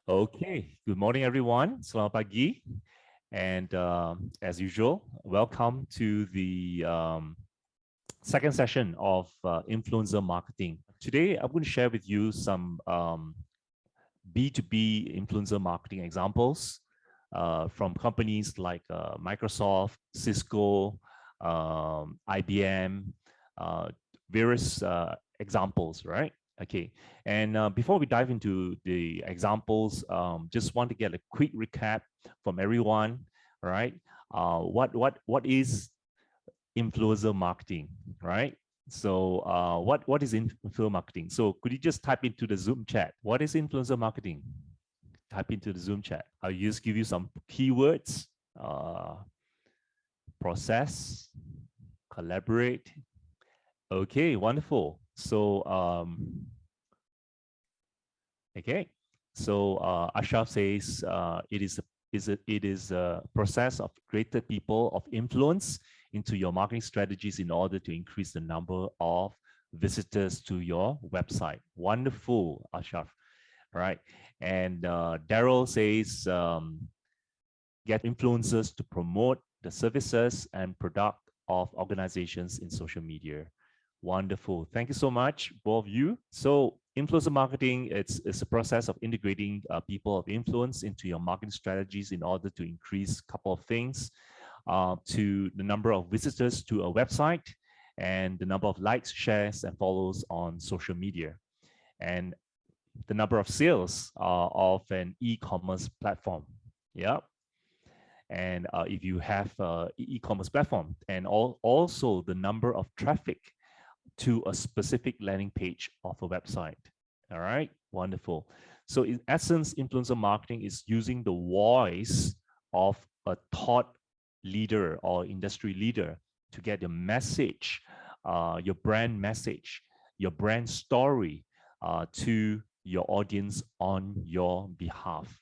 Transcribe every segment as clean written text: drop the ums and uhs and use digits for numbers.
Okay, good morning, everyone. Selamat pagi. And as usual, welcome to the second session of influencer marketing. Today, I'm going to share with you some B2B influencer marketing examples from companies like Microsoft, Cisco, IBM, uh, various examples, right? Okay, and before we dive into the examples, just want to get a quick recap from everyone, right? What is influencer marketing, right? So what is influencer marketing? So could you just type into the Zoom chat? What is influencer marketing? Type into the Zoom chat. I'll just give you some keywords. Process, collaborate. Okay, wonderful. So okay. So Ashraf says it is a process of greater people of influence into your marketing strategies in order to increase the number of visitors to your website. Wonderful, Ashraf. All right. And Daryl says get influencers to promote the services and product of organizations in social media. Wonderful. Thank you so much, both of you. So influencer marketing, it's a process of integrating people of influence into your marketing strategies in order to increase a couple of things, to the number of visitors to a website and the number of likes, shares, and follows on social media, and the number of sales of an e-commerce platform. Yeah. And if you have e-commerce platform, and also the number of traffic to a specific landing page of a website. All right, wonderful. So in essence, influencer marketing is using the voice of a thought leader or industry leader to get your message, your brand message, your brand story to your audience on your behalf.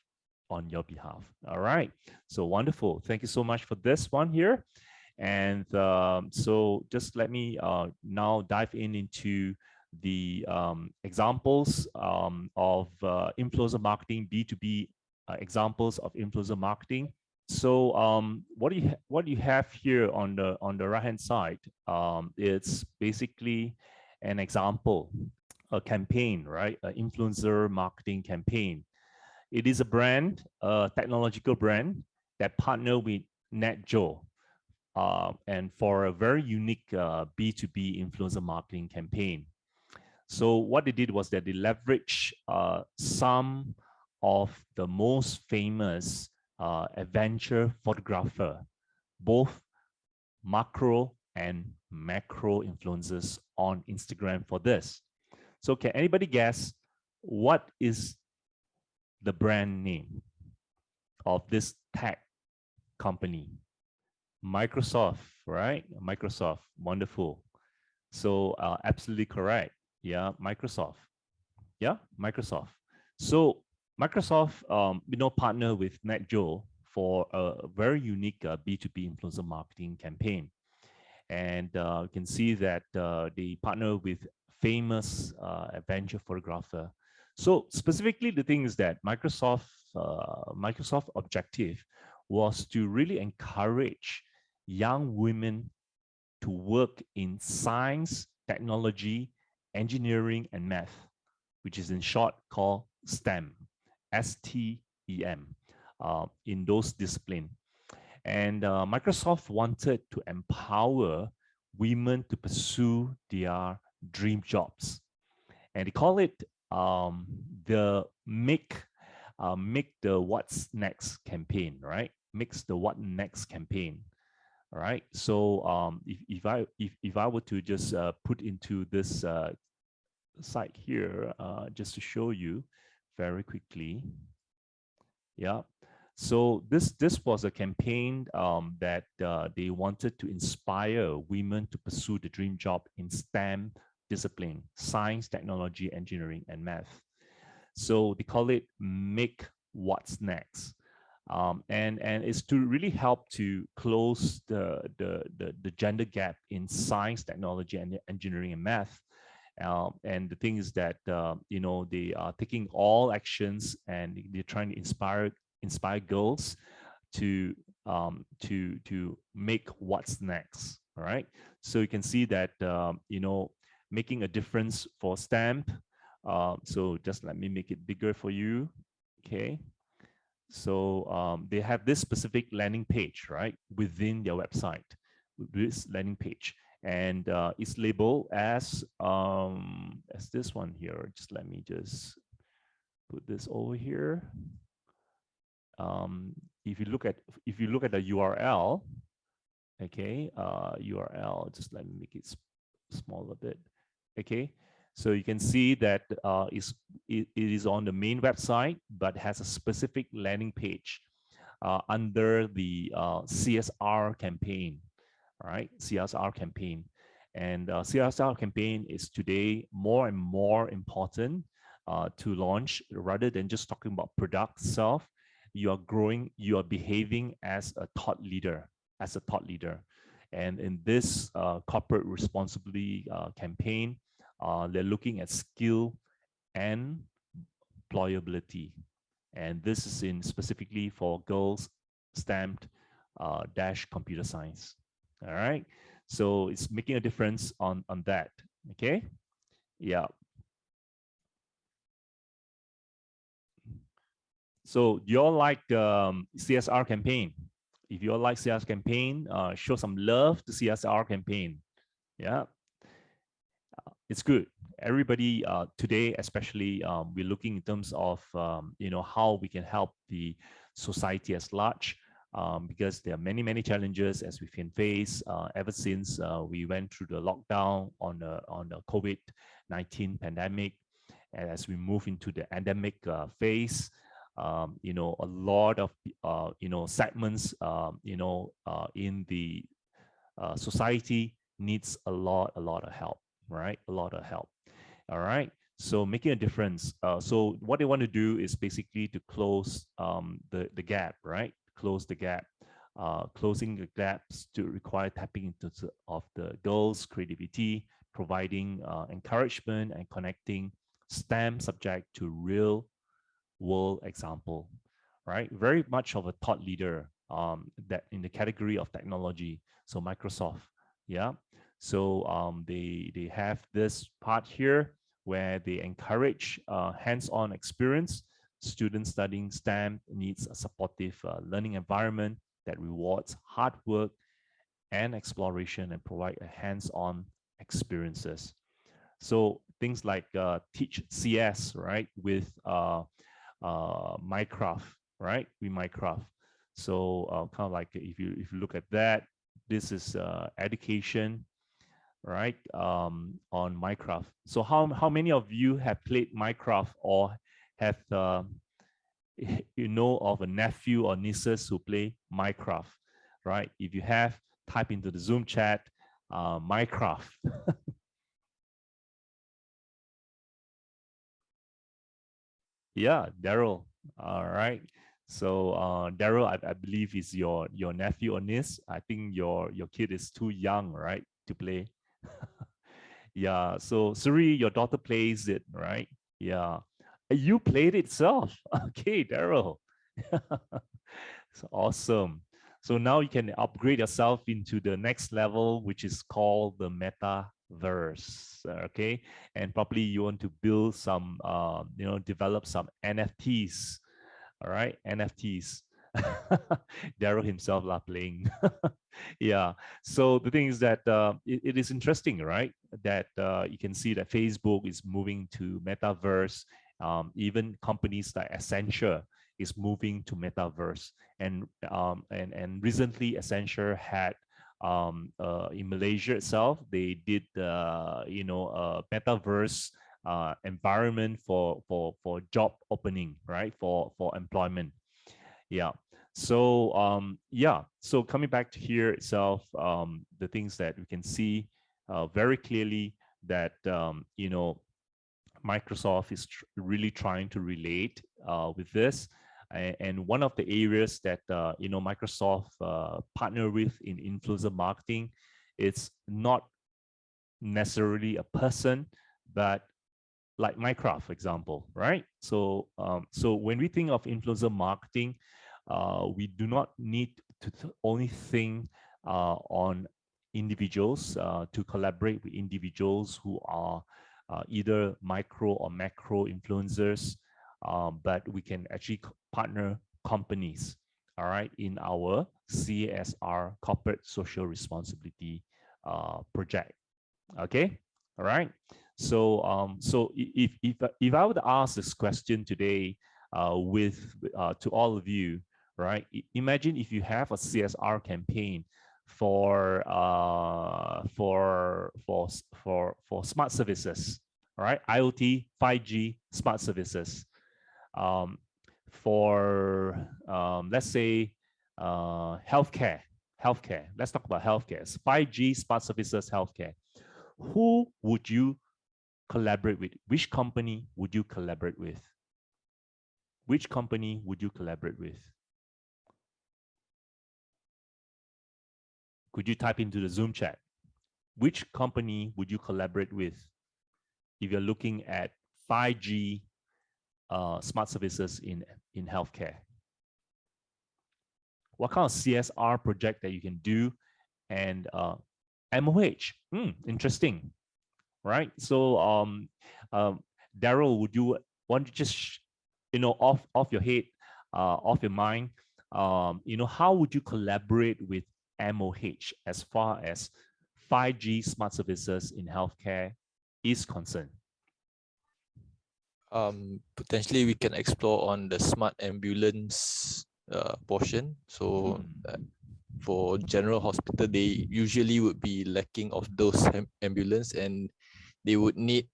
On your behalf. All right. So wonderful. Thank you so much for this one here. And so just let me now dive into the examples of influencer marketing, B2B examples of influencer marketing. So what do you have here on the right hand side? It's basically an example, a campaign, right? An influencer marketing campaign. It is a brand, a technological brand that partner with NetJoe, and for a very unique B2B influencer marketing campaign. So what they did was that they leveraged some of the most famous adventure photographer, both macro and macro influencers on Instagram for this. So can anybody guess what is the brand name of this tech company? Microsoft, right? Microsoft, wonderful. So absolutely correct. Yeah, Microsoft. Yeah, Microsoft. So Microsoft, partner with NetJoe for a very unique B2B influencer marketing campaign. And you can see that they partner with famous adventure photographer. So specifically, the thing is that Microsoft objective was to really encourage young women to work in science, technology, engineering, and math, which is in short called STEM, STEM, in those disciplines. And Microsoft wanted to empower women to pursue their dream jobs. And they call it the make the what's next campaign, right? Makes the what next campaign. All right. So if I were to just put into this site here, just to show you very quickly. Yeah. So this was a campaign that they wanted to inspire women to pursue the dream job in STEM discipline: science, technology, engineering, and math. So they call it Make What's Next. And it's to really help to close the gender gap in science, technology, and engineering and math. And the thing is that they are taking all actions and they're trying to inspire girls to make what's next. All right. So you can see that making a difference for STEM. So just let me make it bigger for you. Okay. So they have this specific landing page, right, within their website, this landing page, and it's labeled as this one here. Just let me just put this over here. If you look at the URL, okay, URL. Just let me make it small a bit. Okay, so you can see that it is on the main website, but has a specific landing page under the CSR campaign. All right, CSR campaign. And CSR campaign is today more and more important to launch, rather than just talking about product itself. You are growing, you are behaving as a thought leader, And in this corporate responsibility campaign, they're looking at skill and employability. And this is in specifically for girls stamped dash computer science. All right. So it's making a difference on that. Okay. Yeah. So do you all like CSR campaign? If you all like CSR campaign, show some love to CSR campaign. Yeah. It's good. Everybody today, especially, we're looking in terms of how we can help the society as large, because there are many challenges as we can face ever since we went through the lockdown on the COVID-19 pandemic, and as we move into the endemic phase. A lot of segments in the society needs a lot of help, right? A lot of help. All right. So making a difference. So what they want to do is basically to close the gap, right? Close the gap. Closing the gaps to require tapping into of the girls' creativity, providing encouragement and connecting STEM subject to real world example, right? Very much of a thought leader that in the category of technology. So Microsoft, yeah. So they have this part here where they encourage hands-on experience. Students studying STEM needs a supportive learning environment that rewards hard work and exploration and provide a hands-on experiences. So things like teach CS, right, with Minecraft, right? With Minecraft. So kind of like if you look at that, this is education, right? On Minecraft. So how many of you have played Minecraft or have of a nephew or nieces who play Minecraft, right? If you have, type into the Zoom chat Minecraft. Yeah, Daryl. All right. So Daryl, I believe is your nephew or niece. I think your kid is too young, right, to play. Yeah. So Suri, your daughter plays it, right? Yeah. You played it itself. Okay, Daryl. It's awesome. So now you can upgrade yourself into the next level, which is called the metaverse. Okay, and probably you want to build some, develop some NFTs. All right, NFTs. Daryl himself lah playing. Yeah. So the thing is that it is interesting, right? That you can see that Facebook is moving to metaverse. Even companies like Accenture is moving to metaverse, and recently Accenture had in Malaysia itself, they did a metaverse environment for job opening, right? For employment. Yeah. So so coming back to here itself, the things that we can see very clearly that Microsoft is really trying to relate with this. And one of the areas that Microsoft partner with in influencer marketing, it's not necessarily a person, but like Minecraft, for example, right? So, so when we think of influencer marketing, we do not need to only think on individuals to collaborate with individuals who are either micro or macro influencers, but we can actually partner companies, all right, in our CSR, corporate social responsibility project. Okay, all right. So, if I would ask this question today, with to all of you, right? Imagine if you have a CSR campaign for smart services, all right? IoT, 5G, smart services. Um, for let's say healthcare. Let's talk about healthcare. 5G, smart services, healthcare. Who would you collaborate with? Which company would you collaborate with? Which company would you collaborate with? Could you type into the Zoom chat? Which company would you collaborate with if you're looking at 5G smart services in healthcare? What kind of CSR project that you can do? And MOH, interesting, right? So, Daryl, would you want to just, off your head, off your mind, how would you collaborate with MOH as far as 5G smart services in healthcare is concerned? Potentially we can explore on the smart ambulance portion. So for general hospital, they usually would be lacking of those ambulance, and they would need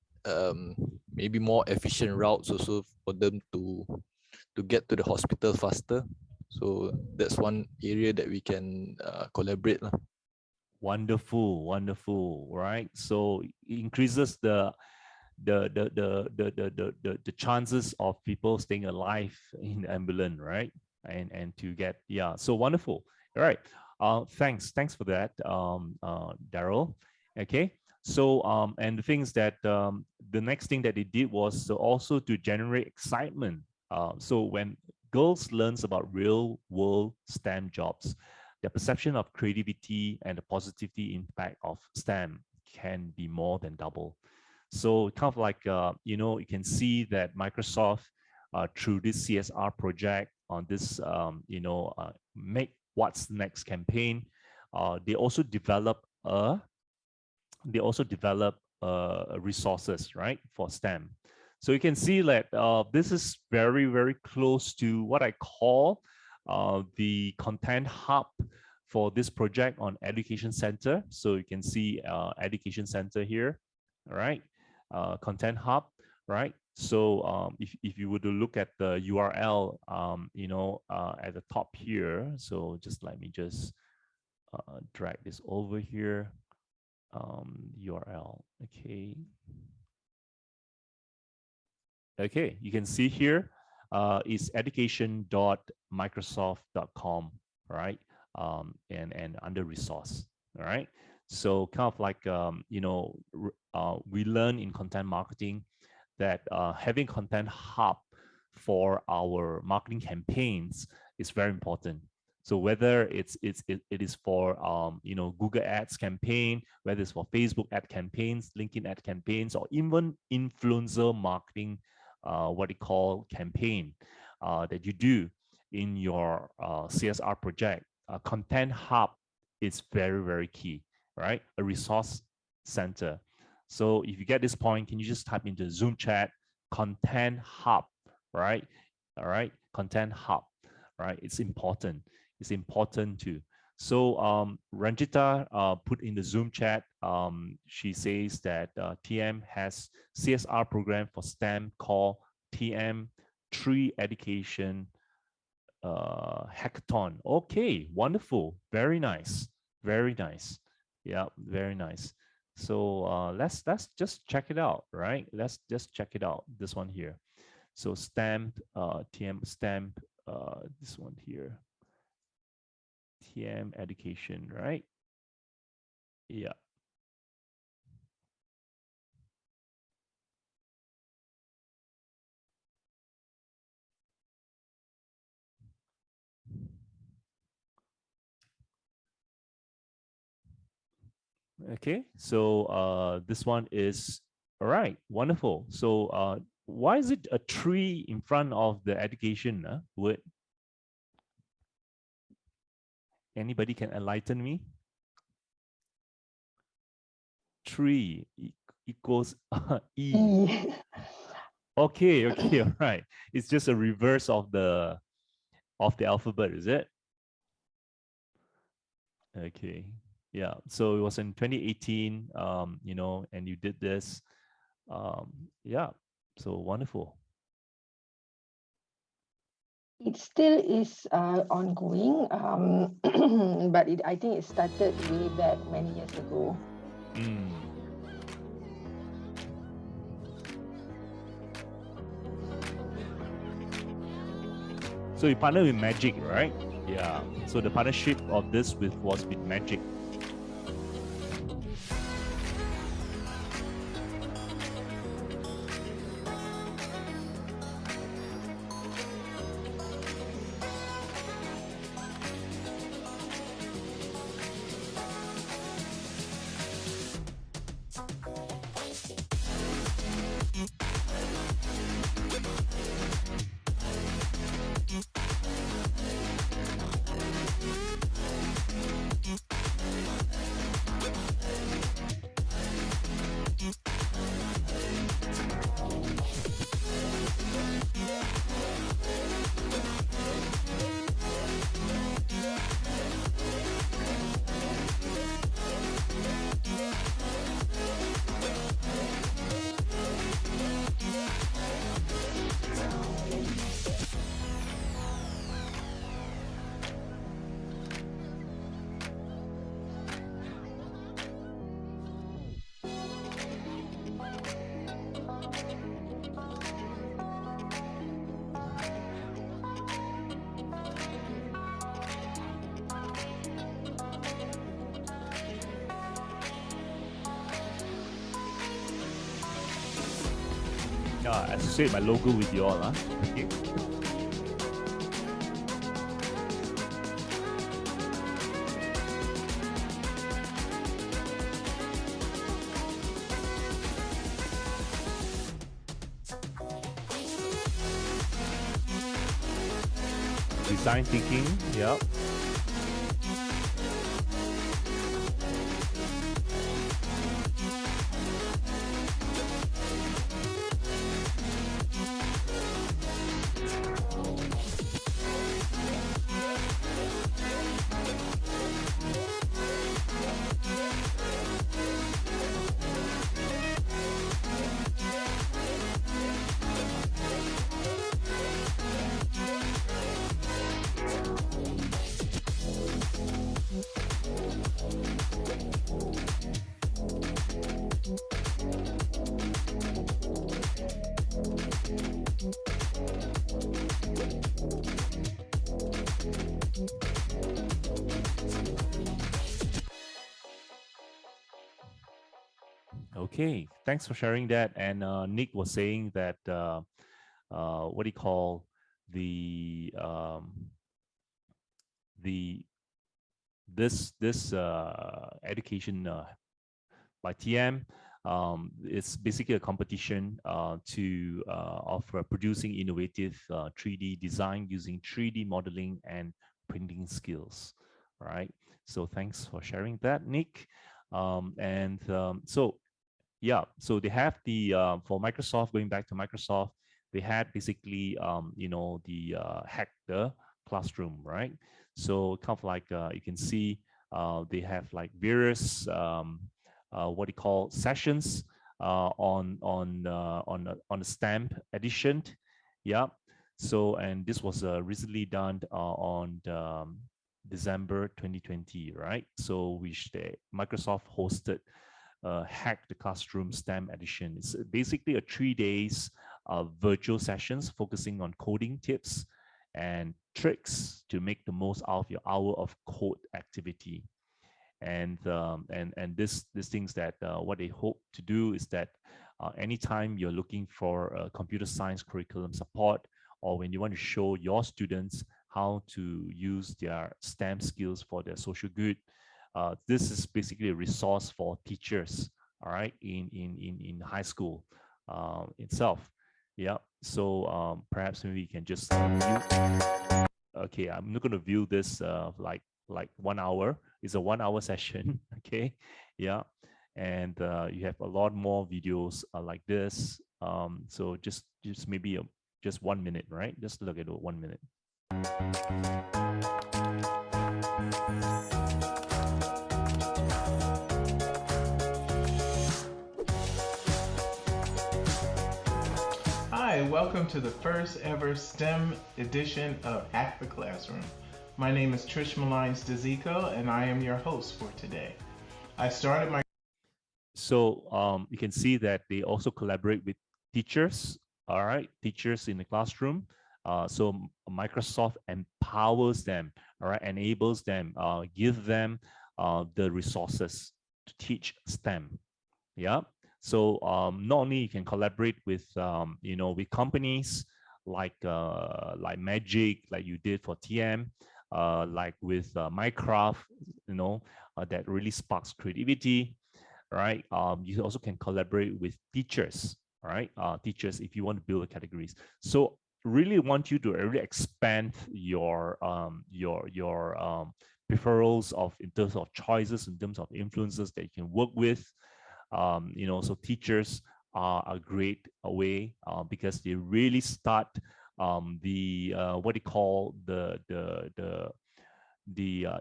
maybe more efficient routes also for them to get to the hospital faster. So that's one area that we can collaborate. Wonderful, wonderful, right? So it increases the chances of people staying alive in the ambulance, right? And to get, yeah, so wonderful. All right. Thanks for that, Daryl. Okay. So and the things that the next thing that they did was also to generate excitement. So when girls learns about real world STEM jobs, the perception of creativity and the positivity impact of STEM can be more than double. So kind of like, you can see that Microsoft, through this CSR project on this, make what's next campaign, they also develop resources, right, for STEM. So you can see that this is very, very close to what I call the content hub for this project on Education Center. So you can see Education Center here, all right, content hub, right? So if you were to look at the URL, at the top here, so just let me just drag this over here. URL. Okay, you can see here is education.microsoft.com, right? And under resource, all right? So kind of like, we learn in content marketing that having content hub for our marketing campaigns is very important. So whether it is for Google Ads campaign, whether it's for Facebook ad campaigns, LinkedIn ad campaigns, or even influencer marketing, what they call campaign that you do in your CSR project, content hub is very, very key, right? A resource center. So if you get this point, can you just type into Zoom chat content hub, right? All right, content hub, right? It's important. It's important too. So Ranjita put in the Zoom chat, she says that TM has CSR program for STEM called TM3 Education Hackathon. Okay, wonderful. Very nice. Very nice. Yeah, very nice. So let's just check it out, right? Let's just check it out. This one here. So stamp, TM stamp, this one here. TM education, right? Yeah. Okay, so this one is all right, wonderful. So why is it a tree in front of the education word? Anybody can enlighten me? Tree equals E. E. Okay, okay, all right. It's just a reverse of the alphabet, is it? Okay. Yeah. So it was in 2018, and you did this. Yeah. So wonderful. It still is ongoing, but I think it started way back many years ago. Mm. So you partner with Magic, right? Yeah. So the partnership of this was with Magic. Associate my logo with you all. Okay. Design thinking. Yep. Okay, thanks for sharing that. And Nick was saying that what do you call the the this education by TM. It's basically a competition to of producing innovative 3D design using 3D modeling and printing skills. All right. So thanks for sharing that, Nick. So yeah, so they have the for Microsoft, going back to Microsoft, they had basically the hack the classroom, right? So kind of like you can see they have like various what do you call sessions on the stamp edition. Yeah. So and this was recently done on December 2020, right? So which Microsoft hosted Hack the Classroom STEM edition. It's basically a 3 days virtual sessions focusing on coding tips and tricks to make the most out of your hour of code activity. And this things that what they hope to do is that anytime you're looking for a computer science curriculum support, or when you want to show your students how to use their STEM skills for their social good, This is basically a resource for teachers, all right, in high school itself. Yeah. So perhaps maybe you can just view. Okay, I'm not going to view this like 1 hour. It's a 1 hour session. Okay, yeah, and you have a lot more videos like this. So just maybe just 1 minute, right? Just look at it 1 minute. Hi, welcome to the first ever STEM edition of Hack the Classroom. My name is Trish Malines DeZico, and I am your host for today. I started my... So you can see that they also collaborate with teachers, all right, teachers in the classroom. So Microsoft empowers them, all right, enables them, give them the resources to teach STEM. Yeah. So not only you can collaborate with with companies like Magic, like you did for TM, like with Minecraft, that really sparks creativity, right? You also can collaborate with teachers, right? Teachers, if you want to build categories. So really want you to really expand your referrals of in terms of choices, in terms of influences that you can work with. So teachers are a great way because they really start the what they call the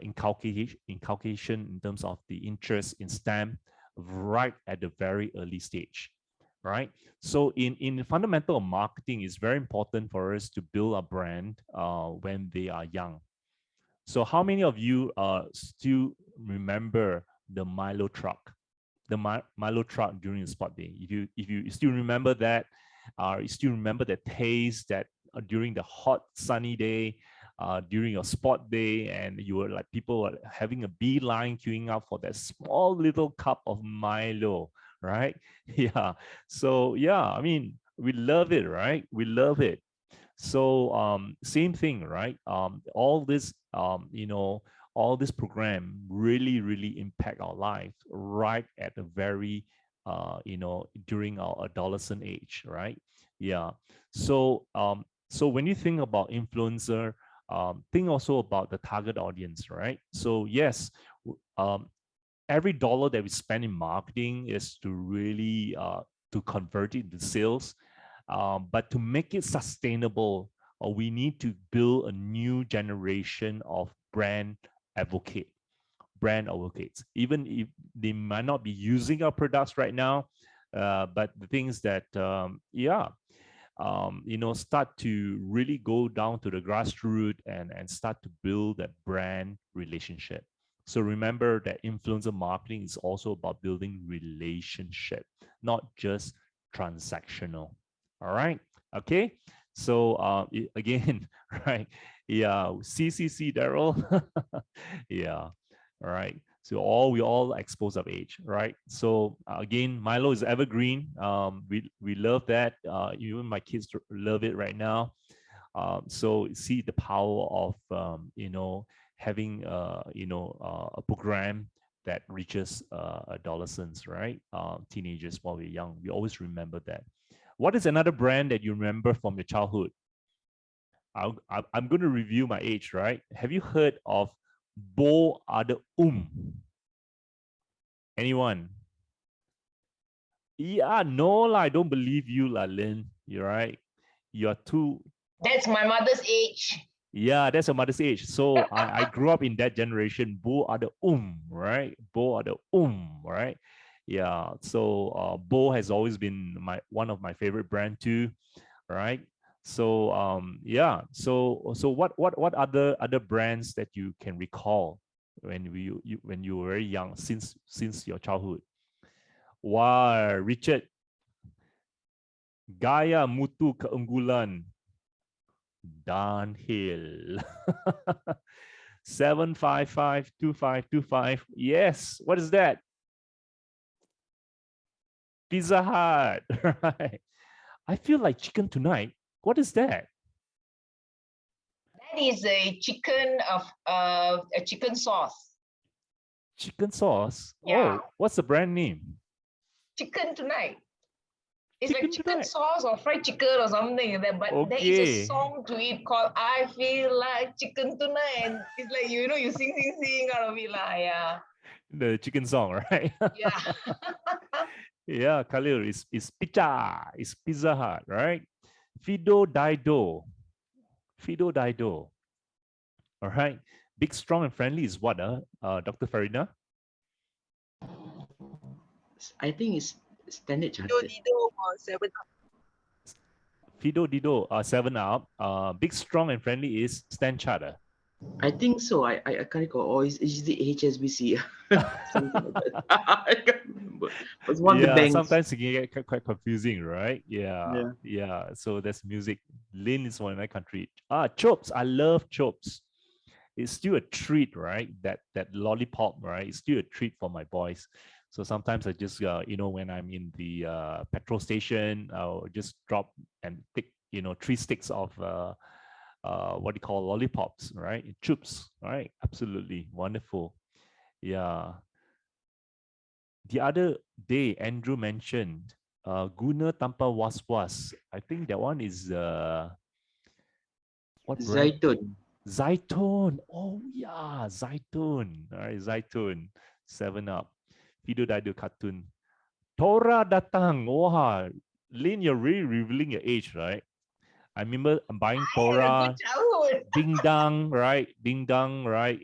inculcation in terms of the interest in STEM right at the very early stage, right? So in fundamental marketing, it's very important for us to build a brand when they are young. So how many of you still remember the Milo truck? The Milo truck during the sport day. If you still remember that, you still remember the taste that during the hot sunny day, during your sport day, and you were like people were having a beeline queuing up for that small little cup of Milo, right? Yeah. So yeah, I mean, we love it, right? We love it. So same thing, right? All this all this program really impact our life right at the very during our adolescent age, right? Yeah. So when you think about influencer, think also about the target audience, right? So yes, every dollar that we spend in marketing is to really to convert it into sales. But to make it sustainable, we need to build a new generation of brand advocates. Even if they might not be using our products right now, but the things that, start to really go down to the grassroots and start to build that brand relationship. So remember that influencer marketing is also about building relationship, not just transactional. All right. Okay. So again, right? Yeah. CCC, Daryl. Yeah. All right. So we all exposed of age, right? So again, Milo is evergreen. We love that. Even my kids love it right now. So see the power of having a program that reaches adolescents, right? Teenagers while we're young. We always remember that. What is another brand that you remember from your childhood? I'm going to review my age, right? Have you heard of Bo Ada Anyone? Yeah, no lah, I don't believe you lah, Lynn. You're right. You are too. That's my mother's age. Yeah, that's your mother's age. So I grew up in that generation. Bo Ada right? Bo Ada right? Yeah. So Bo has always been one of my favorite brand too, right? So yeah. So what other brands that you can recall when you were very young since your childhood? Wow, Richard. Gaya Mutu Keunggulan. Dunhill. 7552525. Yes. What is that? Pizza Hut. Right. I feel like chicken tonight. What is that? That is a chicken sauce. Chicken sauce. Yeah. Oh, what's the brand name? Chicken tonight. It's Chicken like chicken tonight. sauce or fried chicken or something like that. But there is a Okay. song to it called "I Feel Like Chicken Tonight." And it's like you sing out of it lah. Yeah. The chicken song, right? Yeah. Yeah, Khalil, it's pizza. It's Pizza Hut, right? Fido Dido. Fido Dido. All right. Big, strong, and friendly is what, Dr. Farina? I think it's Standard Dido Chartered. Dido or 7 Up. Fido Dido, 7 Up. Big, strong, and friendly is Stan Charter. I think so. I can't recall. Or is the HSBC? Something like that. I can't remember. It's one of the banks. Sometimes it can get quite confusing, right? Yeah. Yeah. So that's music. Lin is one in my country. Chops. I love chops. It's still a treat, right? That lollipop, right? It's still a treat for my boys. So sometimes I just, when I'm in the petrol station, I'll just drop and take, 3 sticks of what do you call lollipops, right? Chups, right? Absolutely wonderful. Yeah. The other day, Andrew mentioned Guna Tanpa Was-Was. I think that one is what brand? Zaitun. Zaitun. Oh yeah, Zaitun. All right, Zaitun. 7 Up. Fido Dido cartoon. Tora Datang. Wow. Lin, you're really revealing your age, right? I remember buying I had a Tora, good childhood. Ding Dong, right? Ding Dong, right?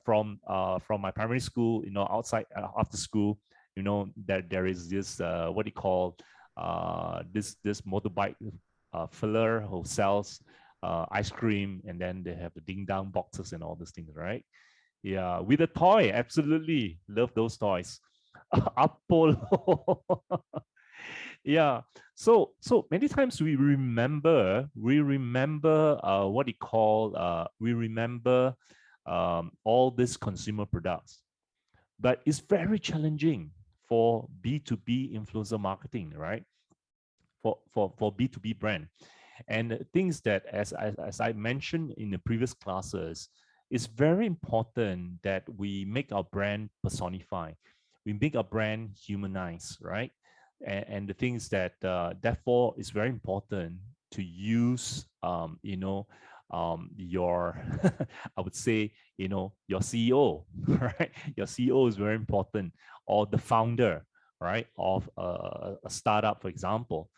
From my primary school, outside after school, that there is this what do you call this motorbike filler who sells ice cream, and then they have the Ding Dong boxes and all these things, right? Yeah, with a toy, absolutely love those toys. Apollo. Yeah, so many times we remember what you call we remember all these consumer products, but it's very challenging for B2B influencer marketing, right? For B2B brand. And things that, as I mentioned in the previous classes, it's very important that we make our brand personify. We make our brand humanize, right? And the things that, therefore, is very important to use, your, I would say, your CEO, right? Your CEO is very important, or the founder, right, of a startup, for example.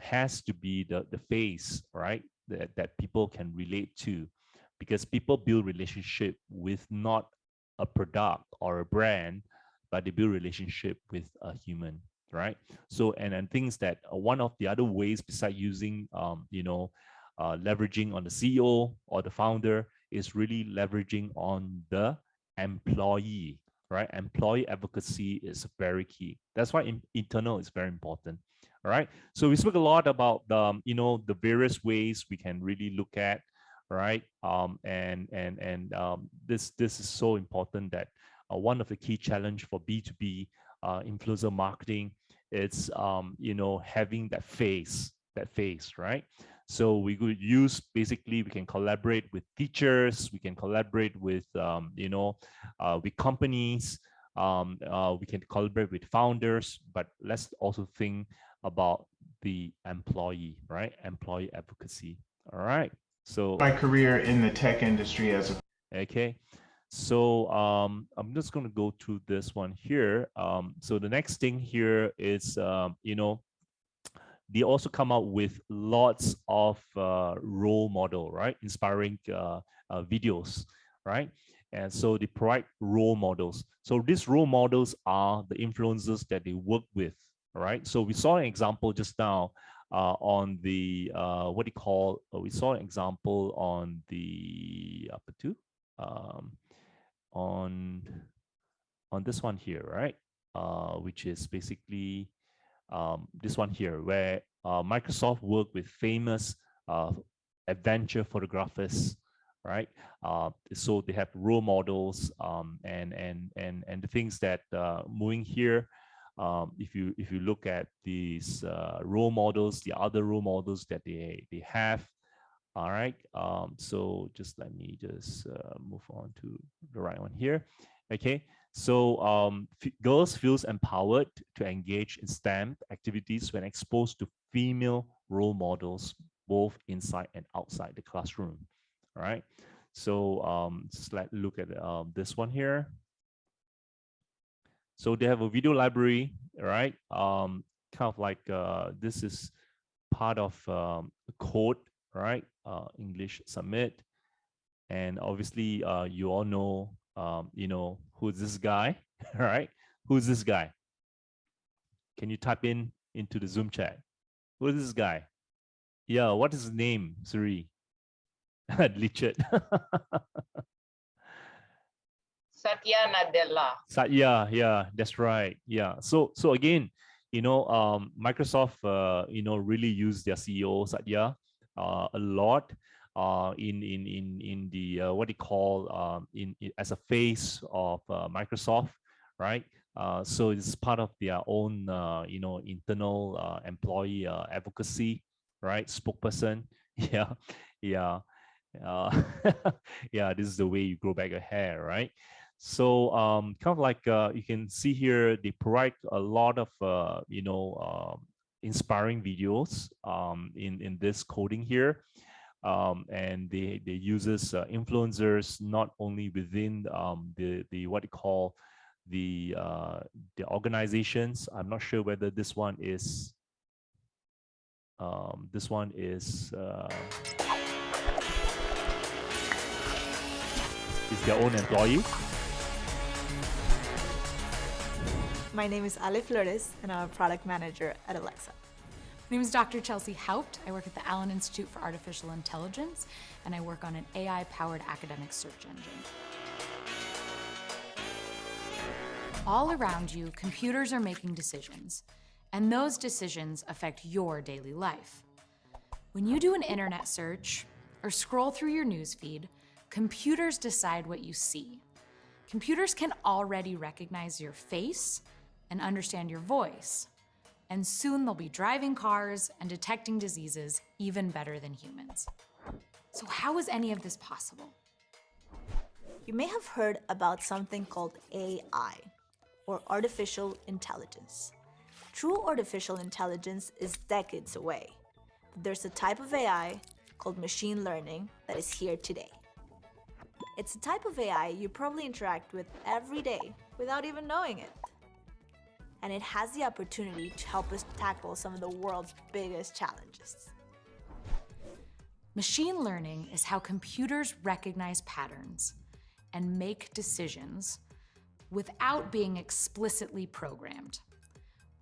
Has to be the face, right, that people can relate to, because people build relationship with not a product or a brand, but they build relationship with a human, right? So and things that one of the other ways besides using leveraging on the CEO or the founder is really leveraging on the employee, right? Employee advocacy is very key. That's why internal is very important. All right. So we spoke a lot about the various ways we can really look at, right? This is so important that one of the key challenge for B2B influencer marketing, it's having that face, right? So we could use, basically we can collaborate with teachers, we can collaborate with with companies, we can collaborate with founders, but let's also think about the employee, right? Employee advocacy. All right. So My career in the tech industry as a okay. So I'm just going to go through this one here. So the next thing here is they also come out with lots of role model, right? Inspiring videos, right? And so they provide role models. So these role models are the influencers that they work with, right? So we saw an example just now on the what do you call? We saw an example on the on this one here, right? Which is basically this one here, where Microsoft worked with famous adventure photographers, right? So they have role models, and the things that moving here. If you look at these role models, the other role models that they have, All right. So just let me just move on to the right one here. Okay. So girls feels empowered to engage in STEM activities when exposed to female role models, both inside and outside the classroom. All right. So just let's look at this one here. So they have a video library, right? Kind of like this is part of code, right? English submit, and obviously you all know, you know, who's this guy, right? Who's this guy? Can you type into the Zoom chat? Who is this guy? Yeah, what is his name, Suri? Richard. Satya Nadella. Yeah, yeah, that's right. Yeah. So again, you know, Microsoft, you know, really use their CEO Satya a lot in the what they call as a face of Microsoft, right? So it's part of their own you know, internal employee advocacy, right? Spokesperson. Yeah, yeah. Yeah, this is the way you grow back your hair, right? So kind of like you can see here, they provide a lot of you know, inspiring videos in this coding here, and they uses influencers not only within the what you call the organizations. I'm not sure whether this one is their own employee. My name is Ale Flores, and I'm a product manager at Alexa. My name is Dr. Chelsea Haupt. I work at the Allen Institute for Artificial Intelligence, and I work on an AI-powered academic search engine. All around you, computers are making decisions, and those decisions affect your daily life. When you do an internet search or scroll through your newsfeed, computers decide what you see. Computers can already recognize your face and understand your voice. And soon they'll be driving cars and detecting diseases even better than humans. So how is any of this possible? You may have heard about something called AI, or artificial intelligence. True artificial intelligence is decades away. But there's a type of AI called machine learning that is here today. It's a type of AI you probably interact with every day without even knowing it. And it has the opportunity to help us tackle some of the world's biggest challenges. Machine learning is how computers recognize patterns and make decisions without being explicitly programmed.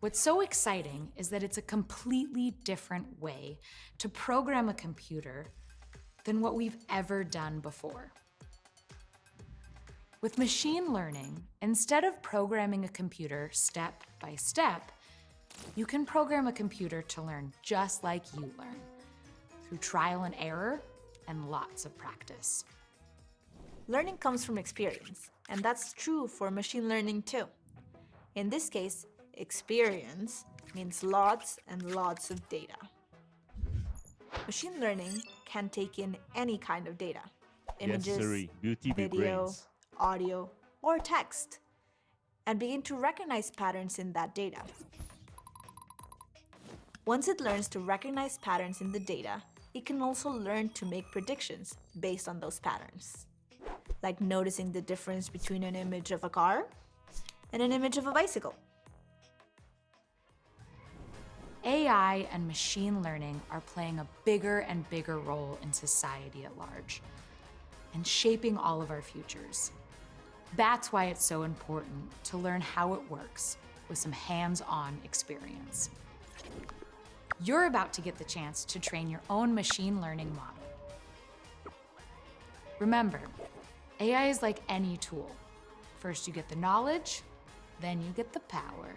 What's so exciting is that it's a completely different way to program a computer than what we've ever done before. With machine learning, instead of programming a computer step by step, you can program a computer to learn just like you learn, through trial and error and lots of practice. Learning comes from experience, and that's true for machine learning too. In this case, experience means lots and lots of data. Machine learning can take in any kind of data, images, yes, beauty video, brains. audio, or text, and begin to recognize patterns in that data. Once it learns to recognize patterns in the data, it can also learn to make predictions based on those patterns, like noticing the difference between an image of a car and an image of a bicycle. AI and machine learning are playing a bigger and bigger role in society at large and shaping all of our futures. That's why it's so important to learn how it works with some hands-on experience. You're about to get the chance to train your own machine learning model. Remember, AI is like any tool. First you get the knowledge, then you get the power.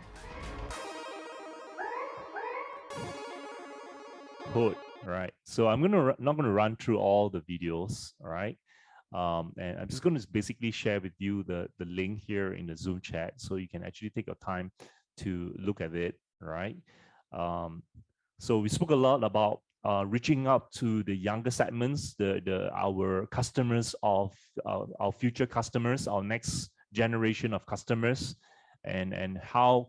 Good. All right. So I'm not gonna run through all the videos. All right. And I'm just going to basically share with you the link here in the Zoom chat, so you can actually take your time to look at it. Right. So we spoke a lot about reaching out to the younger segments, our customers of our future customers, our next generation of customers, and how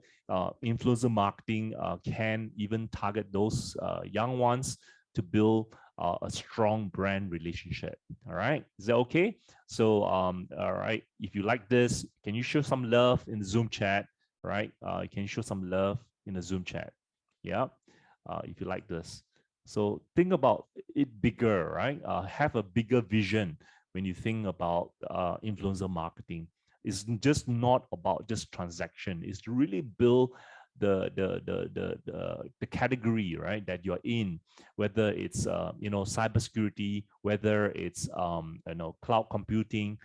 influencer marketing can even target those young ones to build a strong brand relationship. All right, is that okay? So all right, if you like this, can you show some love in the Zoom chat? Right, can you show some love in the Zoom chat? Yeah, if you like this. So think about it bigger, right? Have a bigger vision when you think about influencer marketing. It's just not about just transaction. It's to really build the category, right, that you're in, whether it's cybersecurity, whether it's cloud computing,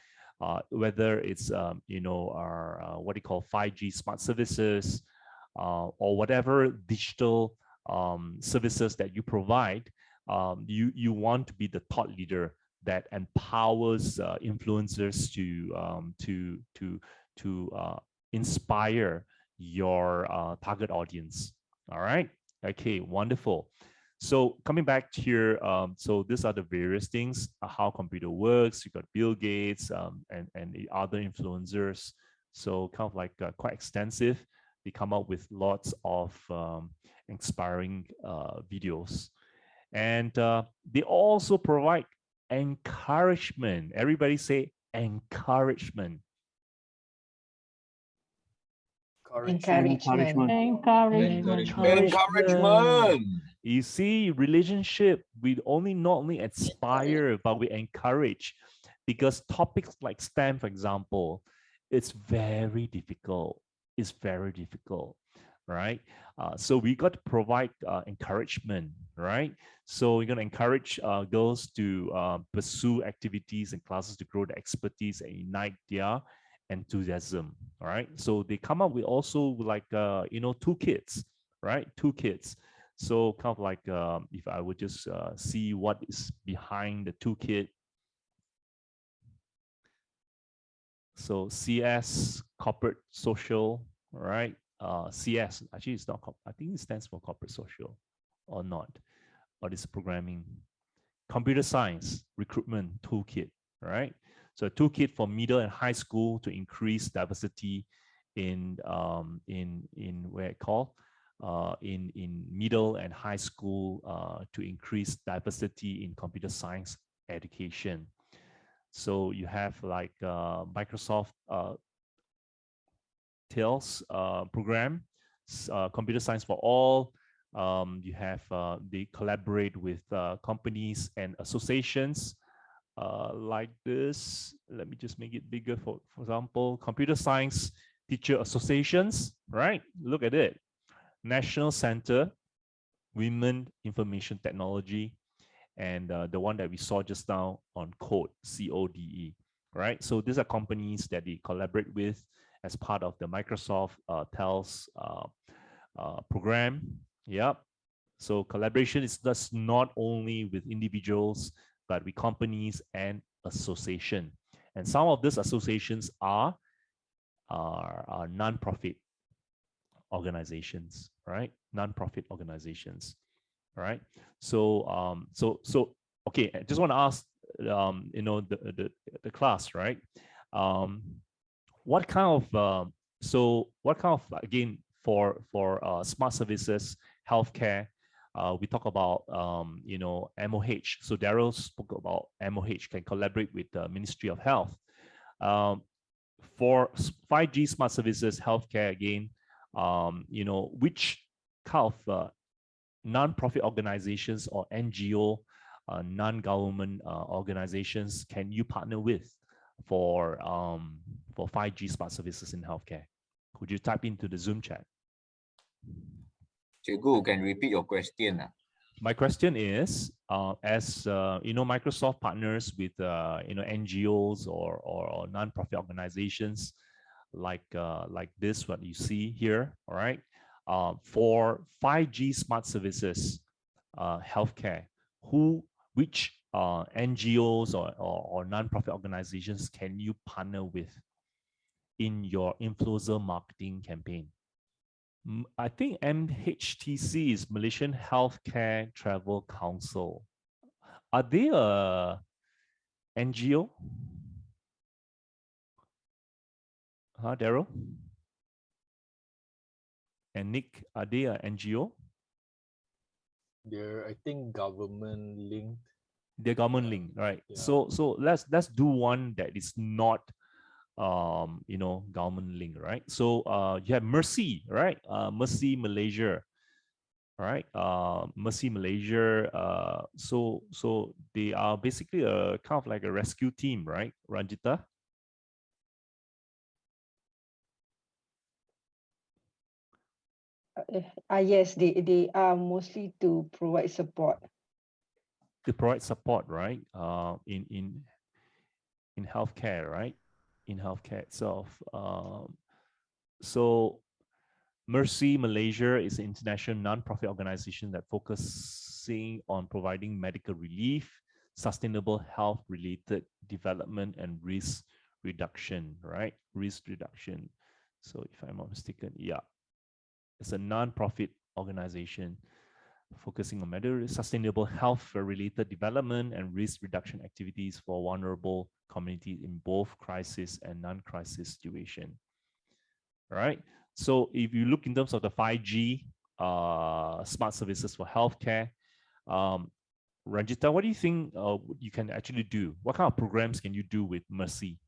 whether it's our what do you call 5G smart services, or whatever digital services that you provide. You want to be the thought leader that empowers influencers to inspire your target audience. All right. Okay. Wonderful. So coming back here, so these are the various things, how computer works. You got Bill Gates and the other influencers. So kind of like quite extensive. They come up with lots of inspiring videos. And they also provide encouragement. Everybody say encouragement. Encouragement. Encouragement. You see, relationship, we not only inspire, but we encourage. Because topics like STEM, for example, it's very difficult. It's very difficult, right? So we got to provide encouragement, right? So we're going to encourage girls to pursue activities and classes to grow their expertise and ignite their enthusiasm. All right. So they come up with also like two kids, right? Two kids. So kind of like if I would just see what is behind the two kid. So CS, corporate social, right? CS actually it's not. I think it stands for corporate social, or not, or this programming. Computer science recruitment toolkit, right? So a toolkit for middle and high school to increase diversity in where it called in middle and high school to increase diversity in computer science education. So you have like Microsoft TALES program, computer science for all. You have they collaborate with companies and associations like this. Let me just make it bigger. For example, computer science teacher associations, right? Look at it. National Center, Women Information Technology, and the one that we saw just now on CODE, CODE, right? So these are companies that they collaborate with as part of the Microsoft TALES program. Yep. So collaboration is thus not only with individuals, but with companies and association. And some of these associations are non-profit organizations, right? Non-profit organizations, right? So okay, I just want to ask the class, right? What kind of again for smart services, healthcare, we talk about MOH. So Daryl spoke about MOH can collaborate with the Ministry of Health. For 5G smart services, healthcare again, which kind of non-profit organizations or NGO, non-government organizations can you partner with for 5G smart services in healthcare? Could you type into the Zoom chat? Cikgu, can repeat your question? My question is, as Microsoft partners with NGOs or non-profit organizations like this, what you see here, all right? For 5G smart services, healthcare, which NGOs or non-profit organizations can you partner with in your influencer marketing campaign? I think MHTC is Malaysian Healthcare Travel Council. Are they a NGO? Huh, Daryl? And Nick, are they a NGO? They're, I think, government linked. They're government linked, right? Yeah. So let's do one that is not government linked, right? So you have Mercy, right? Mercy Malaysia, right? Mercy Malaysia. So they are basically a kind of like a rescue team, right, Ranjita? Yes, they are mostly to provide support. To provide support, right? In healthcare, right? In healthcare itself. So Mercy Malaysia is an international non-profit organization that focusing on providing medical relief, sustainable health-related development, and risk reduction, right? Risk reduction. So if I'm not mistaken, yeah, it's a non-profit organization focusing on medical sustainable health-related development and risk reduction activities for vulnerable communities in both crisis and non-crisis situation. All right. So if you look in terms of the 5G smart services for healthcare, Ranjita, what do you think you can actually do? What kind of programs can you do with Mercy?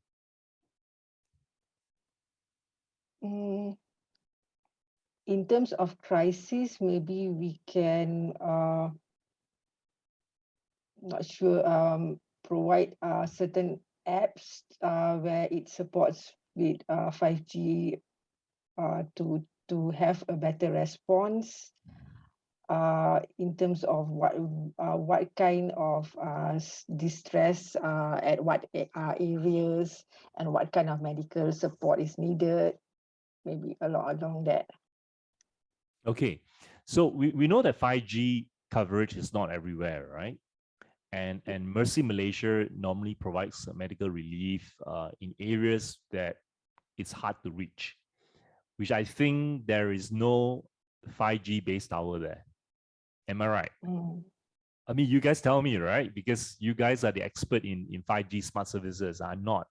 In terms of crisis, maybe we can, not sure, provide certain apps where it supports with 5G to have a better response in terms of what kind of distress at what areas and what kind of medical support is needed, maybe along that. Okay, so we know that 5G coverage is not everywhere, right? And Mercy Malaysia normally provides medical relief in areas that it's hard to reach, which I think there is no 5G base tower there. Am I right? I mean, you guys tell me, right? Because you guys are the expert in 5G smart services. I'm not,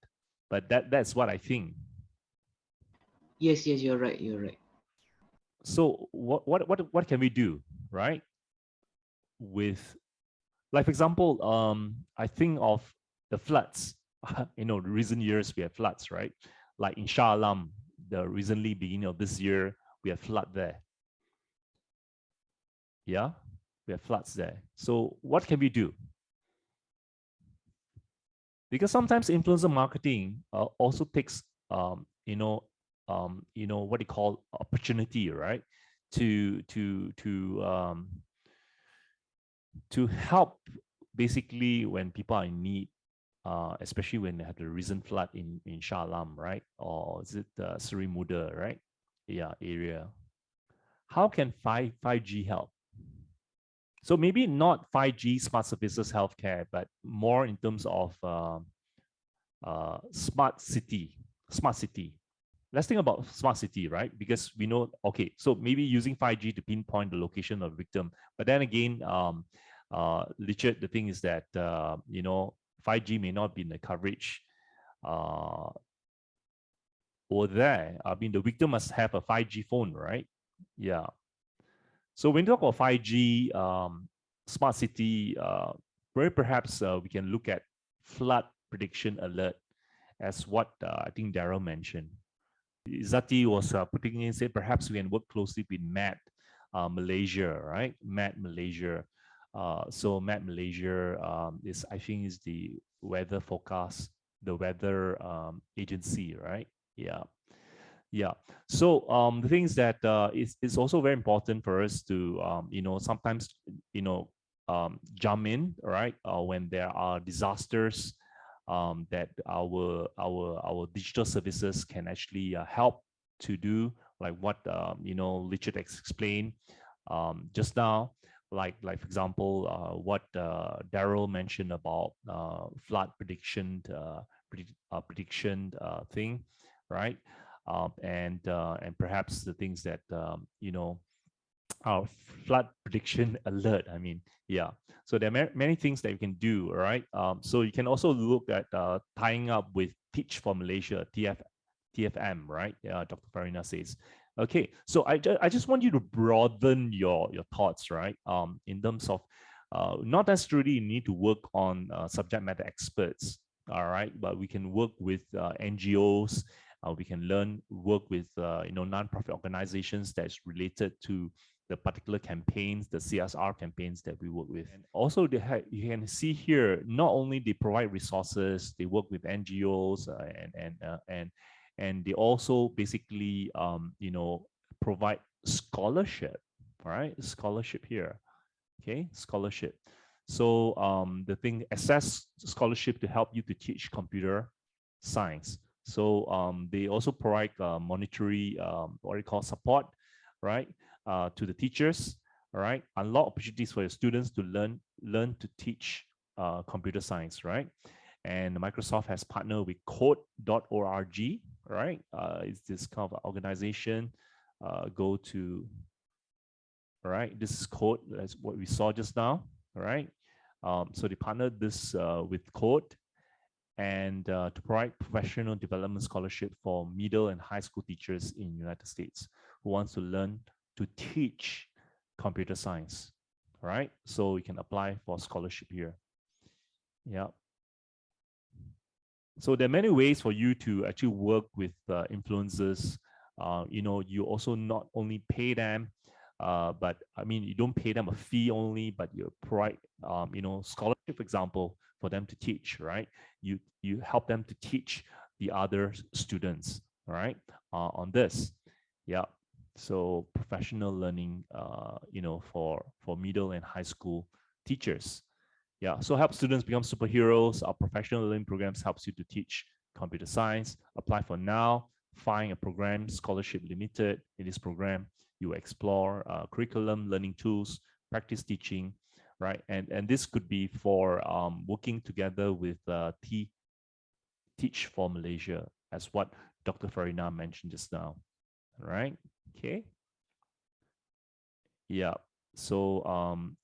but that's what I think. Yes, you're right. You're right. So what can we do, right? With, like, for example, I think of the floods. Recent years we have floods, right? Like in Shah Alam, the recently beginning of this year, we have flood there. Yeah, we have floods there. So what can we do? Because sometimes influencer marketing also takes what you call opportunity, right? To help basically when people are in need, especially when they had the recent flood in Shah Alam, right? Or is it Seri Muda, right? Yeah, area. How can 5G help? So maybe not 5G smart services healthcare, but more in terms of smart city. Let's think about smart city, right? Because we know, okay, so maybe using 5G to pinpoint the location of the victim. But then again, Richard, the thing is that, 5G may not be in the coverage over there. I mean, the victim must have a 5G phone, right? Yeah. So when you talk about 5G, smart city, very perhaps we can look at flood prediction alert as what I think Daryl mentioned. Zati was putting in, said perhaps we can work closely with MAT Malaysia, right? MAT Malaysia. So MAT Malaysia is, I think, is the weather forecast, the weather agency, right? Yeah. Yeah. So the thing is that it's also very important for us to sometimes jump in, right? When there are disasters, that our digital services can actually help to do, like what Richard explained just now, like for example what Daryl mentioned about flood prediction thing, right? and perhaps the things that our flood prediction alert. I mean, yeah. So there are many things that you can do, all right? So you can also look at tying up with Teach for Malaysia, TFM, right? Dr. Farina says. Okay, so I just want you to broaden your thoughts, right? In terms of not necessarily you need to work on subject matter experts, all right? But we can work with NGOs. We can work with non-profit organizations that's related to the particular campaigns, the CSR campaigns that we work with. And also, you can see here, not only they provide resources, they work with NGOs and they also basically provide scholarship, right? Scholarship here, okay, scholarship. So the thing, assess scholarship to help you to teach computer science. So they also provide monetary what you call support, right, to the teachers, all right, unlock opportunities for your students to learn to teach computer science, right? And Microsoft has partnered with code.org, right? It's this kind of organization. Go to, all right, this is Code, that's what we saw just now, all right? So they partnered this with Code and to provide professional development scholarship for middle and high school teachers in United States who wants to learn to teach computer science, all right? So you can apply for scholarship here. Yeah. So there are many ways for you to actually work with influencers. You also not only pay them, but I mean, you don't pay them a fee only, but you provide, scholarship, for example, for them to teach, right? You help them to teach the other students, right, on this. Yeah. So professional learning, for middle and high school teachers. Yeah, so help students become superheroes. Our professional learning programs helps you to teach computer science. Apply for now. Find a program, Scholarship Limited. In this program, you explore curriculum, learning tools, practice teaching, right? And this could be for working together with Teach for Malaysia, as what Dr. Farina mentioned just now, all right? Okay. Yeah. So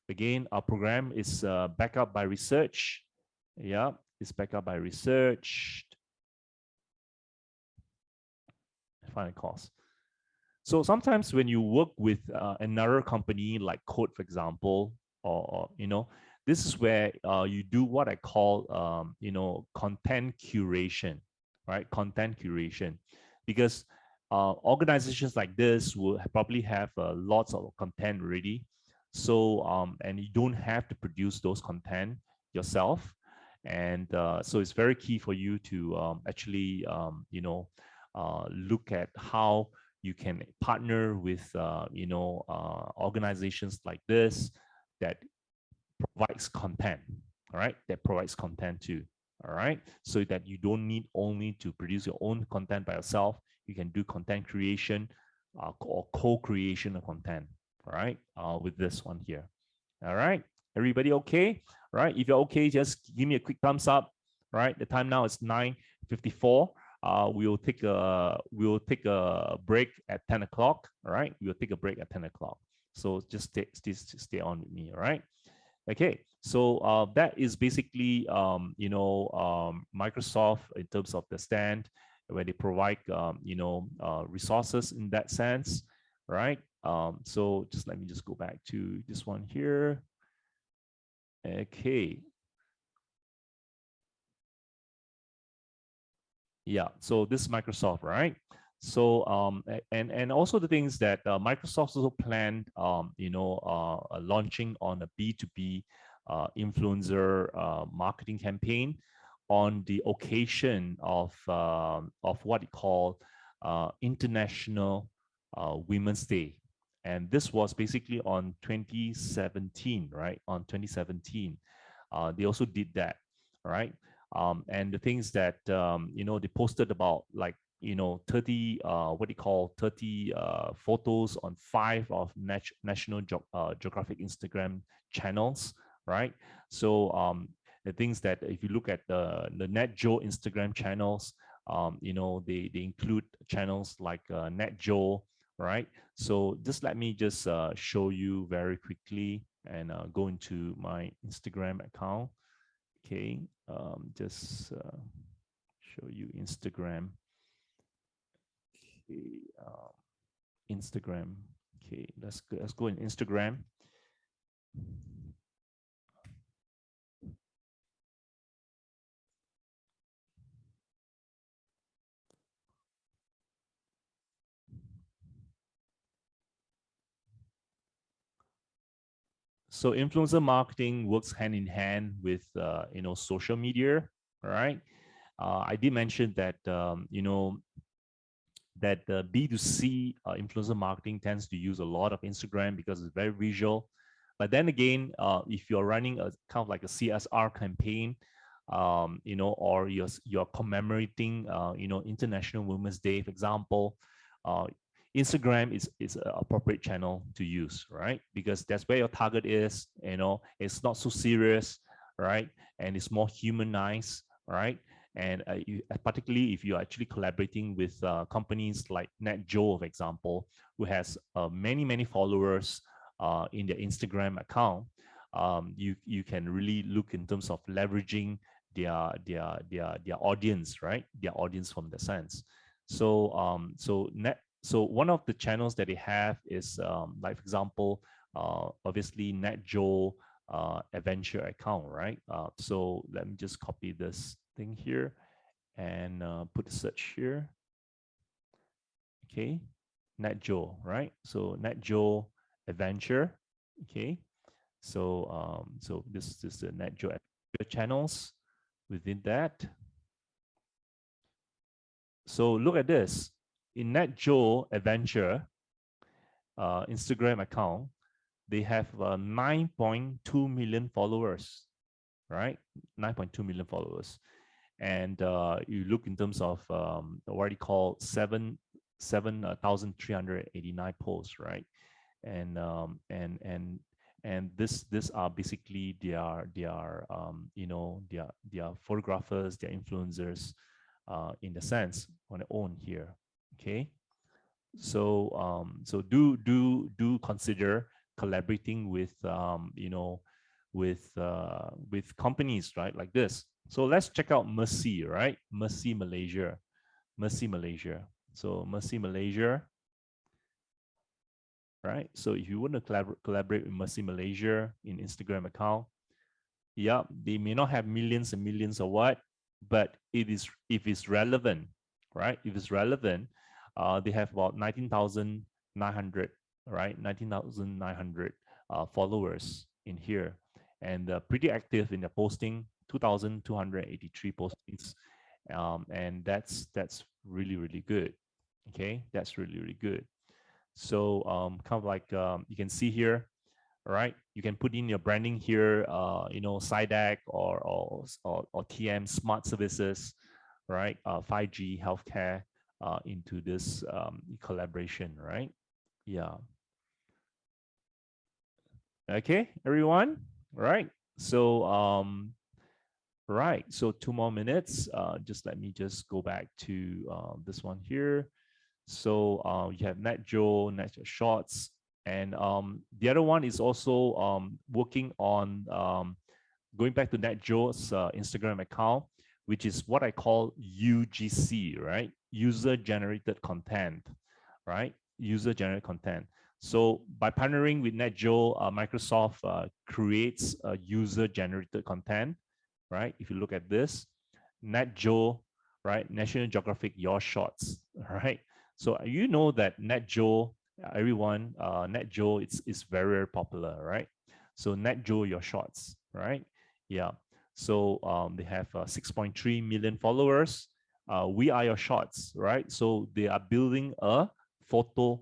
again, our program is backed up by research. Yeah, it's backed up by research. Final cost. So sometimes when you work with another company like Code, for example, or this is where you do what I call content curation, right? Content curation, because organizations like this will probably have lots of content already. So and you don't have to produce those content yourself, and so it's very key for you to actually look at how you can partner with organizations like this that provides content, all right, that provides content too, all right, so that you don't need only to produce your own content by yourself. You can do content creation or co-creation of content, all right, with this one here. All right, everybody okay? All right, if you're okay, just give me a quick thumbs up. All right, the time now is 9:54. We'll take a break at 10 o'clock. All right, we'll take a break at 10 o'clock. So just stay on with me. All right. Okay, so that is basically Microsoft in terms of the stand, where they provide resources in that sense, right? So just let me just go back to this one here. Okay. Yeah, so this is Microsoft, right? So and also the things that Microsoft also planned, launching on a B2B influencer marketing campaign on the occasion of what they call International Women's Day, and this was basically on 2017, right? On 2017, they also did that, right? And the things that they posted about, like 30 what do you call 30 photos on 5 of National Geographic Instagram channels, right? So the things that if you look at the NetGeo Instagram channels, you know, they include channels like NetJo, right? So just let me just show you very quickly and go into my Instagram account. Okay, just show you Instagram. Okay, Instagram. Okay, let's go in Instagram. So influencer marketing works hand in hand with you know, social media. All right. I did mention that you know, that B2C influencer marketing tends to use a lot of Instagram because it's very visual. But then again, if you're running a kind of like a CSR campaign, you know, or you're commemorating you know, International Women's Day, for example, Instagram is an appropriate channel to use, right? Because that's where your target is. You know, it's not so serious, right? And it's more humanized, right? And particularly if you're actually collaborating with companies like NetJo, for example, who has many followers in their Instagram account, you can really look in terms of leveraging their audience, right? Their audience from the sense. So so one of the channels that they have is like, for example, obviously NetJo adventure account, right? So let me just copy this thing here and put a search here. Okay, NetJo, right? So NetJo adventure. Okay, so so this is the NetJo channels within that. So look at this. In NetJo adventure Instagram account, they have 9.2 million followers, right? 9.2 million followers. And you look in terms of what you call 7,389 posts, right? And this are basically their you know, their photographers, their influencers in the sense on their own here. Okay, so so do consider collaborating with you know, with companies, right, like this. So let's check out Mercy, right? Mercy Malaysia. So Mercy Malaysia, right? So if you want to collaborate with Mercy Malaysia in Instagram account, yeah, they may not have millions and millions or what, but it is, if it's relevant, right? If it's relevant, they have about 19,900, right? 19,900 followers in here, and pretty active in the posting, 2,283 postings, and that's really good. Okay, that's really good. So kind of like you can see here, right? You can put in your branding here, you know, SIDAC or TM Smart Services, right? 5G healthcare into this collaboration, right? Yeah. Okay, everyone, right? So right, so 2 more minutes. Just let me just go back to this one here. So you have NetJo, NetJo Shorts, and the other one is also working on going back to NetJo's Instagram account, which is what I call UGC, right? User generated content, right? User generated content. So by partnering with NetJo, Microsoft creates user generated content, right? If you look at this, NetJo, right? National Geographic Your Shots, right? So you know that NetJo, everyone, NetJo, it's very popular, right? So NetJo Your Shots, right? Yeah. So they have 6.3 million followers. We are your shots, right? So they are building a photo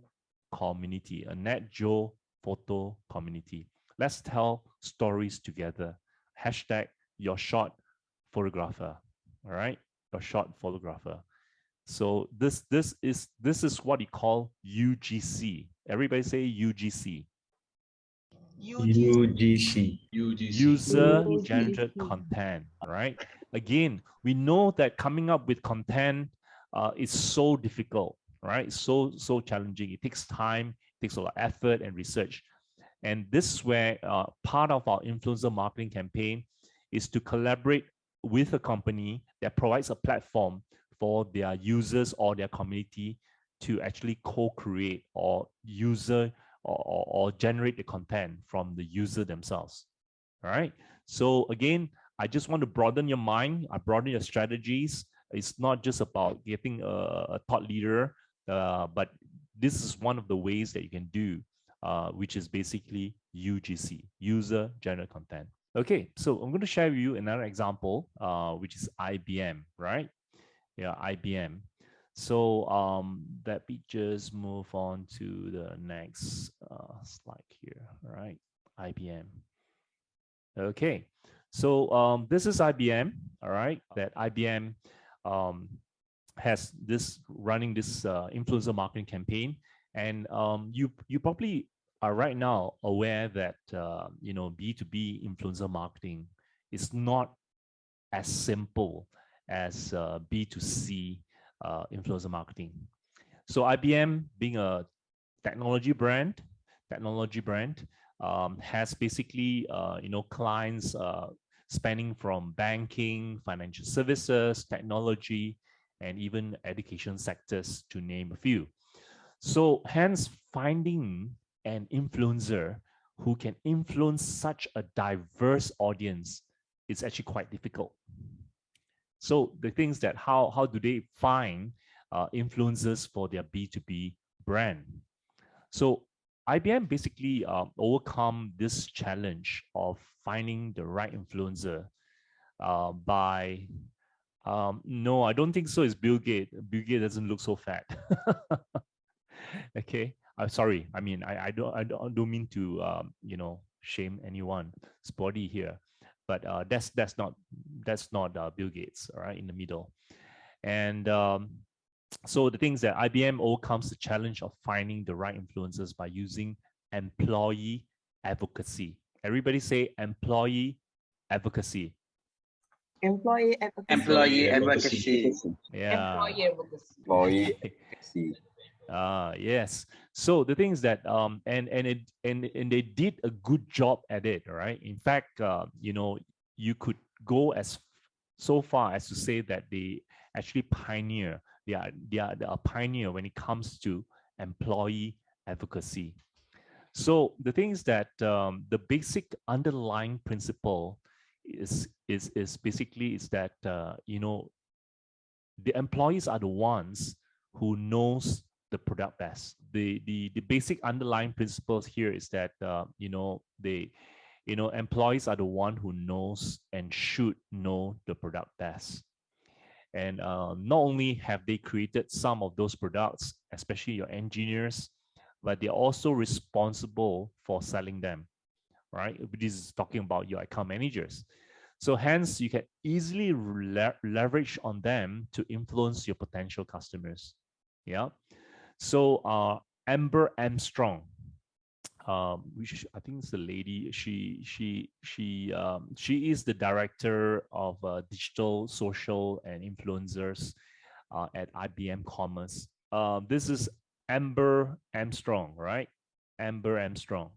community, a NetJo photo community. Let's tell stories together. Hashtag your shot photographer. All right, your shot photographer. So this is what you call UGC. Everybody say UGC. UGC. UGC. User generated content, right? Again, we know that coming up with content is so difficult, right? So challenging. It takes time, it takes a lot of effort and research. And this is where part of our influencer marketing campaign is to collaborate with a company that provides a platform for their users or their community to actually co-create or or generate the content from the user themselves. All right. So again, I just want to broaden your mind. I broaden your strategies. It's not just about getting a thought leader, but this is one of the ways that you can do, which is basically UGC, user generated content. Okay, so I'm going to share with you another example, which is IBM, right? Yeah, IBM. So let me just move on to the next slide here, all right? IBM. Okay, so this is IBM, all right? That IBM has this running this influencer marketing campaign, and you probably are right now aware that you know, B2B influencer marketing is not as simple as B2C influencer marketing. So IBM, being a technology brand, has basically you know, clients spanning from banking, financial services, technology, and even education sectors, to name a few. So hence, finding an influencer who can influence such a diverse audience is actually quite difficult. So the things that how do they find influencers for their B2B brand? So IBM basically overcome this challenge of finding the right influencer by no, I don't think so. It's Bill Gates. Bill Gates doesn't look so fat. Okay, I'm sorry. I mean, I don't mean to you know, shame anyone's body here, but that's not Bill Gates. All right, in the middle, and so the things that IBM overcomes the challenge of finding the right influencers by using employee advocacy. Everybody say employee advocacy. Employee advocacy. Employee advocacy. Yeah. Employee advocacy. Employee advocacy. Yes. So the thing is that and they did a good job at it, right? In fact, you know, you could go as so far as to say that they actually pioneer. They are a pioneer when it comes to employee advocacy. So the thing is that the basic underlying principle is basically is that you know, the employees are the ones who knows the product best. The basic underlying principles here is that you know, employees are the one who knows and should know the product best. And not only have they created some of those products, especially your engineers, but they're also responsible for selling them, right? This is talking about your account managers. So hence, you can easily leverage on them to influence your potential customers. Yeah. So Amber Armstrong, which I think is the lady. She is the director of digital, social, and influencers at IBM Commerce. This is Amber Armstrong, right? Amber Armstrong.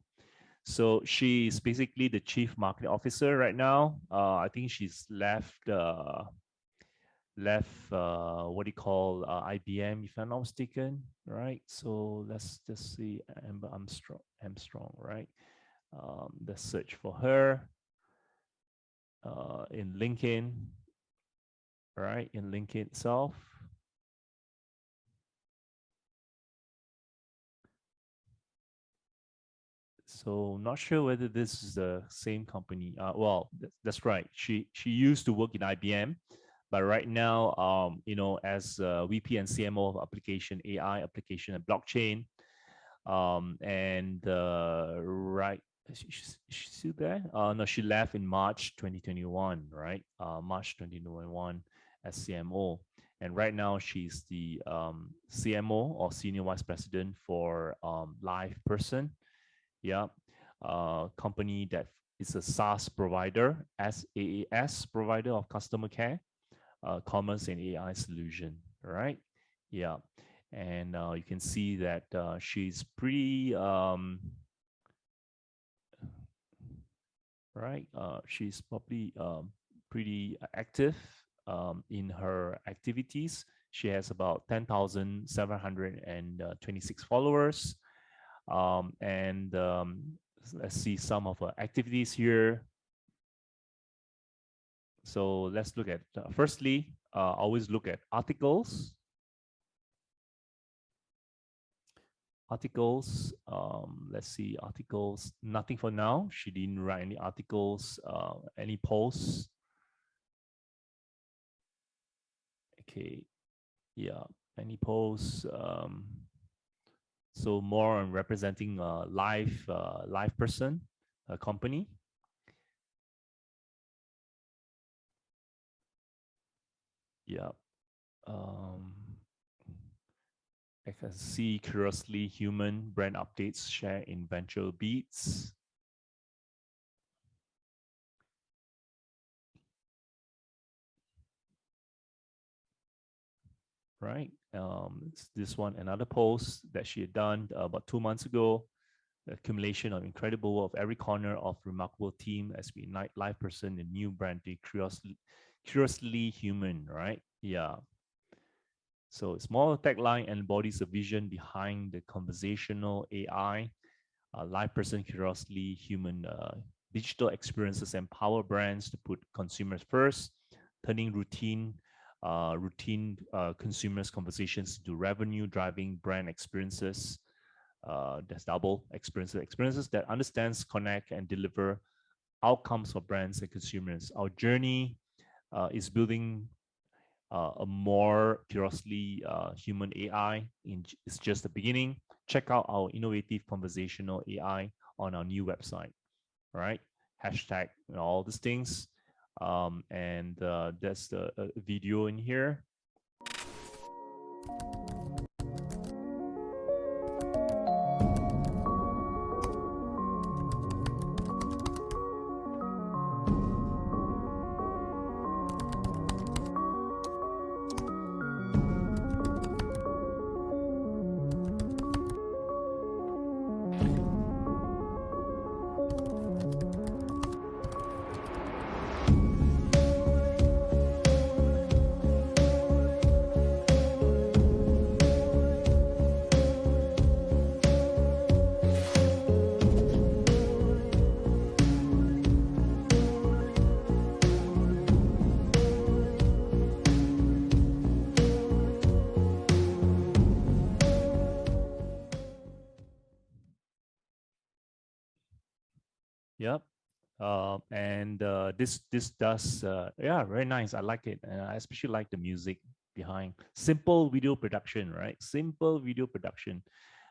So she's basically the chief marketing officer right now. I think she's left what do you call IBM, if I'm not mistaken, right? So let's just see Amber Armstrong, right? Let's search for her in LinkedIn, right? In LinkedIn itself. So not sure whether this is the same company. Well, that's right. She used to work in IBM, but right now, you know, as VP and CMO of application, AI application, and blockchain, and right, she's still there? No, she left in March 2021, right? March 2021 as CMO, and right now she's the CMO or Senior Vice President for Live Person. Yeah, company that It's a SaaS provider, SaaS provider of customer care, commerce and AI solution. All right. Yeah. And you can see that she's pretty, right? She's probably pretty active in her activities. She has about 10,726 followers. And let's see some of her activities here. So let's look at, firstly, always look at articles. Articles, let's see, articles, nothing for now. She didn't write any articles, any posts. Okay, yeah, any posts. So more on representing a live person, a company. Yeah. I can see Curiously Human brand updates share in Venture Beats. Right. This one, another post that she had done about 2 months ago. The accumulation of incredible of every corner of remarkable team as we ignite live person and new brand curiously human, right? Yeah. So small tagline embodies the vision behind the conversational AI, live person curiously human digital experiences empower brands to put consumers first, turning routine consumers conversations to revenue driving brand experiences. That's double experiences that understands, connect, and deliver outcomes for brands and consumers. Our journey is building a more curiously human AI. It's just the beginning. Check out our innovative conversational AI on our new website. All right, hashtag all these things. And that's the video in here. Yep. And this does yeah, very nice. I like it, and I especially like the music behind. Simple video production, right? Simple video production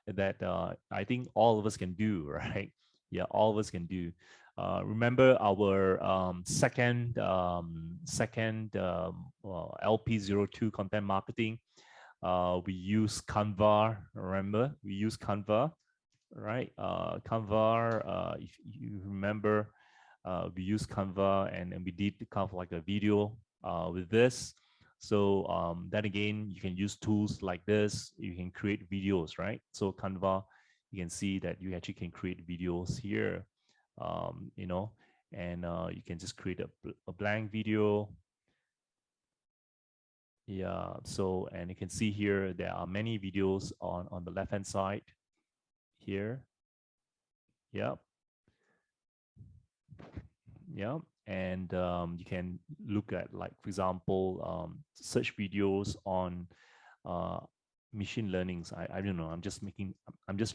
that I think all of us can do, right? Yeah, all of us can do. Remember our second LP02 content marketing. We use Canva. Remember, we use Canva, right? Canva, if you remember, we used Canva and we did kind of like a video with this. So then again, you can use tools like this. You can create videos, right? So Canva, you can see that you actually can create videos here, you know, and you can just create a blank video. Yeah, so, and you can see here, there are many videos on the left-hand side here. Yep. Yeah, and you can look at, like, for example, search videos on machine learnings. I don't know. I'm just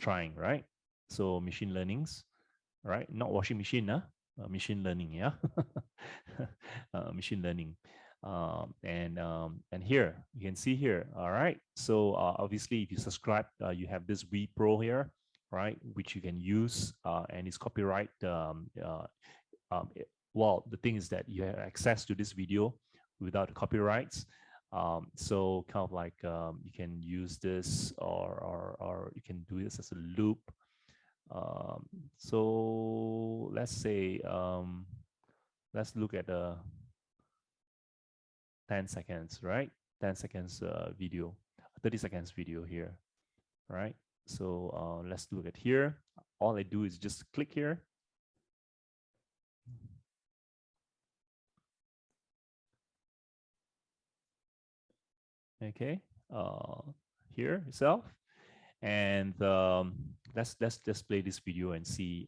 trying, right? So machine learnings, right? Not washing machine, huh? Machine learning, yeah. Machine learning, and here you can see here. All right. So obviously, if you subscribe, you have this V Pro here, right, which you can use, and it's copyright. Well, the thing is that you have access to this video without copyrights. So kind of like you can use this, or you can do this as a loop. So let's say, let's look at the 10 seconds, right? 10 seconds video, 30 seconds video here, right? So let's look at here. All I do is just click here. Okay, here itself. And let's just play this video and see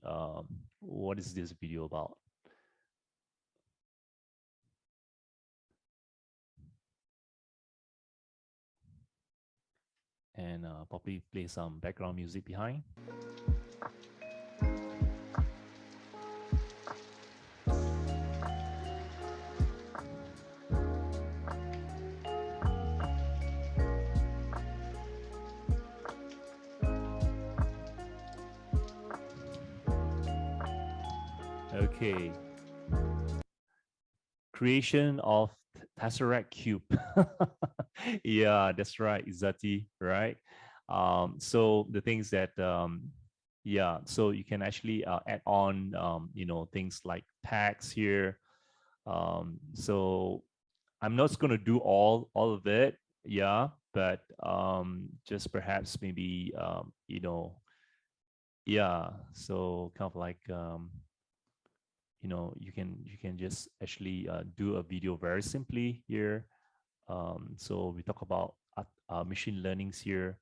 what is this video about. And probably play some background music behind. Okay. Creation of Tesseract cube. Yeah, that's right, Izati, right? So the things that, yeah, so you can actually add on, you know, things like tags here. So I'm not going to do all of it, yeah, but just perhaps maybe, you know, yeah, so kind of like, you know, you can just actually do a video very simply here. So we talk about machine learnings here.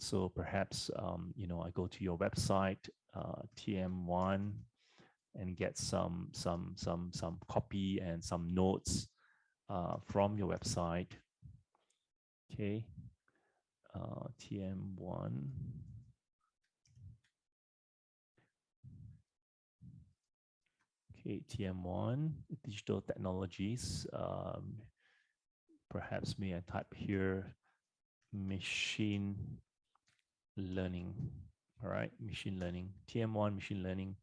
So perhaps, you know, I go to your website, TM1, and get some copy and some notes from your website. Okay, TM1. Okay, TM1, digital technologies. Perhaps may I type here machine learning. All right, machine learning, TM1 machine learning.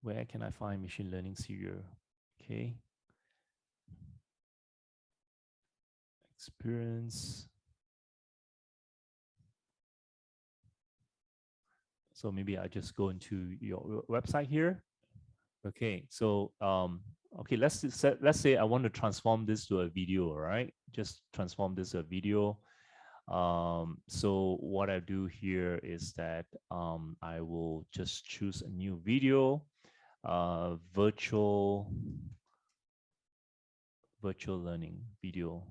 Where can I find machine learning serial? Okay. Experience. So maybe I just go into your website here. Okay, so okay, let's say I want to transform this to a video, right? Just transform this to a video. So what I do here is that I will just choose a new video, virtual learning video.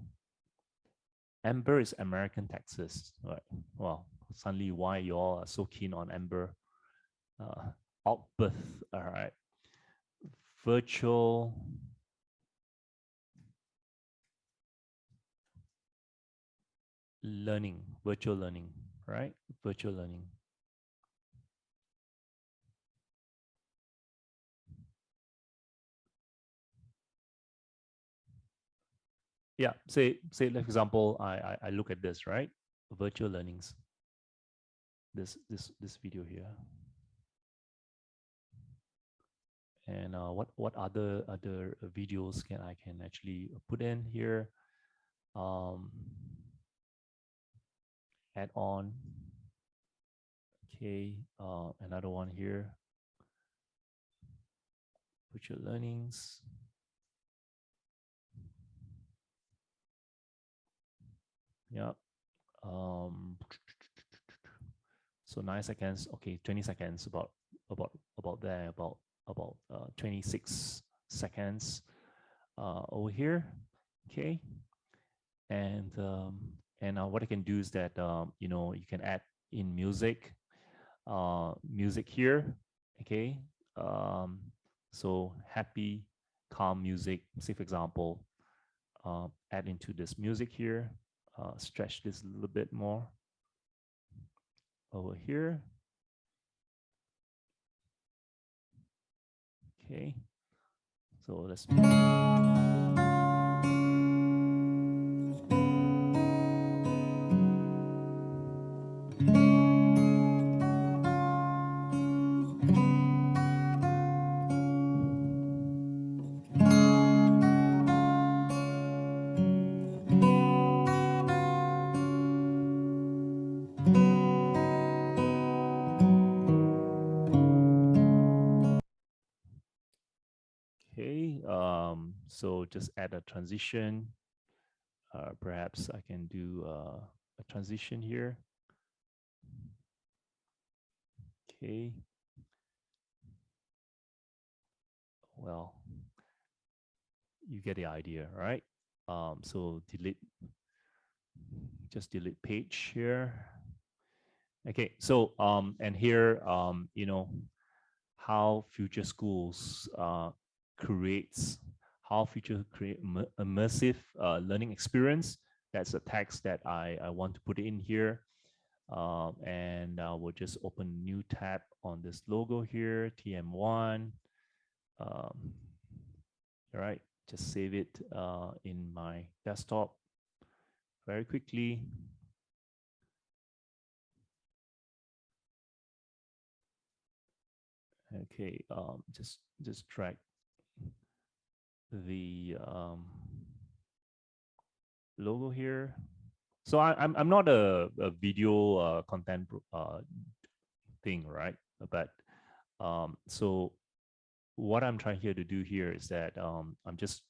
Amber is American Texas, right? Well, suddenly why you all are so keen on Amber? Outbirth, all right. Virtual learning, right? Virtual learning. Yeah, say for example, I look at this, right? Virtual learnings. This video here. And what other videos I can actually put in here? Add on. Okay, another one here. Virtual learnings. Yeah. So 9 seconds. Okay, 20 seconds. About 26 seconds over here. Okay. And what I can do is that you know, you can add in music here. Okay. So happy, calm music. Say for example, add into this music here. Stretch this a little bit more over here. Okay. So let's. Okay, so just add a transition. Perhaps I can do a transition here. Okay. Well, you get the idea, right? So just delete page here. Okay, so and here, you know, how future schools creates, how future create immersive learning experience. That's a text that I want to put in here. And we'll just open a new tab on this logo here, TM1. All right, just save it in my desktop very quickly. Okay, just drag the logo here. So I'm not a video content thing, right? But so what I'm trying here to do here is that I'm just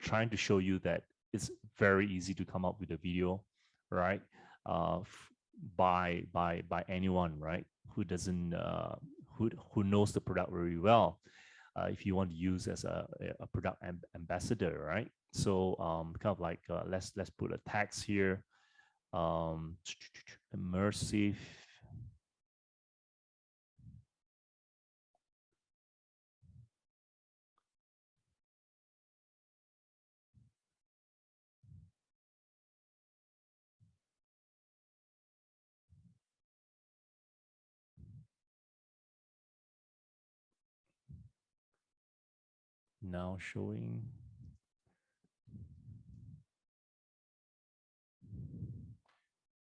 trying to show you that it's very easy to come up with a video, right? By anyone, right? Who doesn't who knows the product very well. If you want to use as a product ambassador, right? So kind of like let's put a text here. Immersive. Now showing.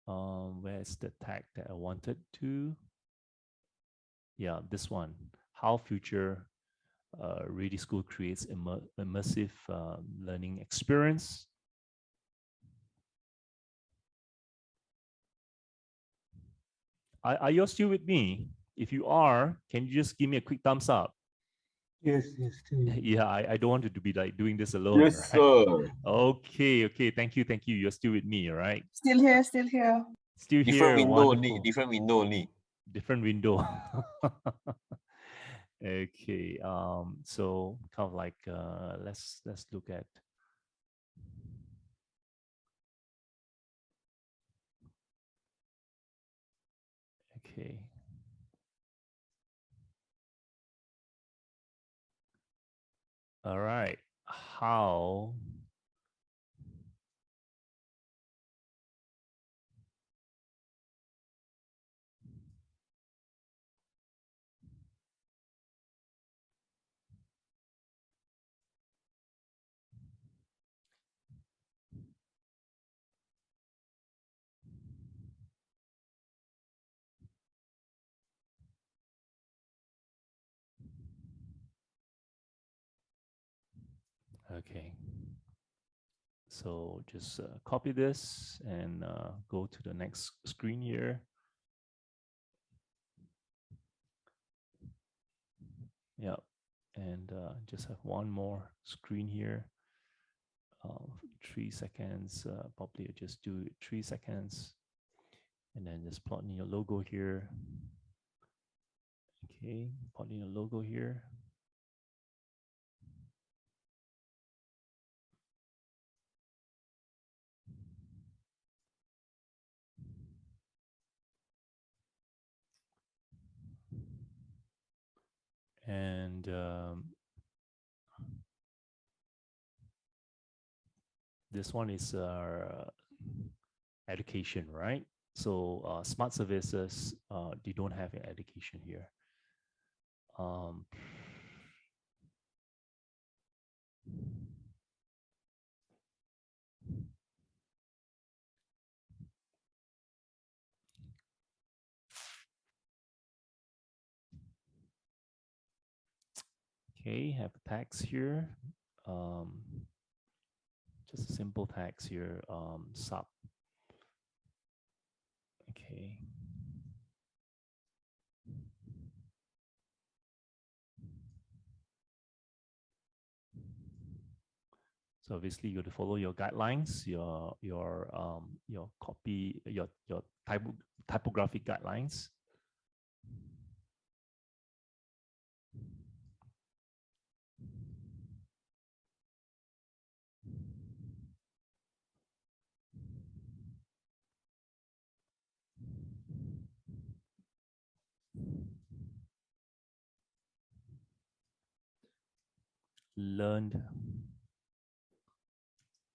Where's the tag that I wanted to? Yeah, this one. How future Ready School creates immersive learning experience. Are you still with me? If you are, can you just give me a quick thumbs up? Yes, yes. Yeah, I don't want you to be like doing this alone. Yes, right? sir. Okay. Thank you. You're still with me, all right? Still here, still here. Still Different here. window Wonderful. only. Different window only. Different window. Okay. So kind of like let's look at. Okay. All right. How? Okay. So just copy this and go to the next screen here. Yeah, and just have one more screen here. 3 seconds, probably just do 3 seconds. And then just plot in your logo here. Okay, plot in your logo here. And this one is education, right? So smart services, they don't have an education here. Okay, have a tags here. Just a simple tags here, sub. Okay. So obviously you have to follow your guidelines, your copy, your typographic guidelines.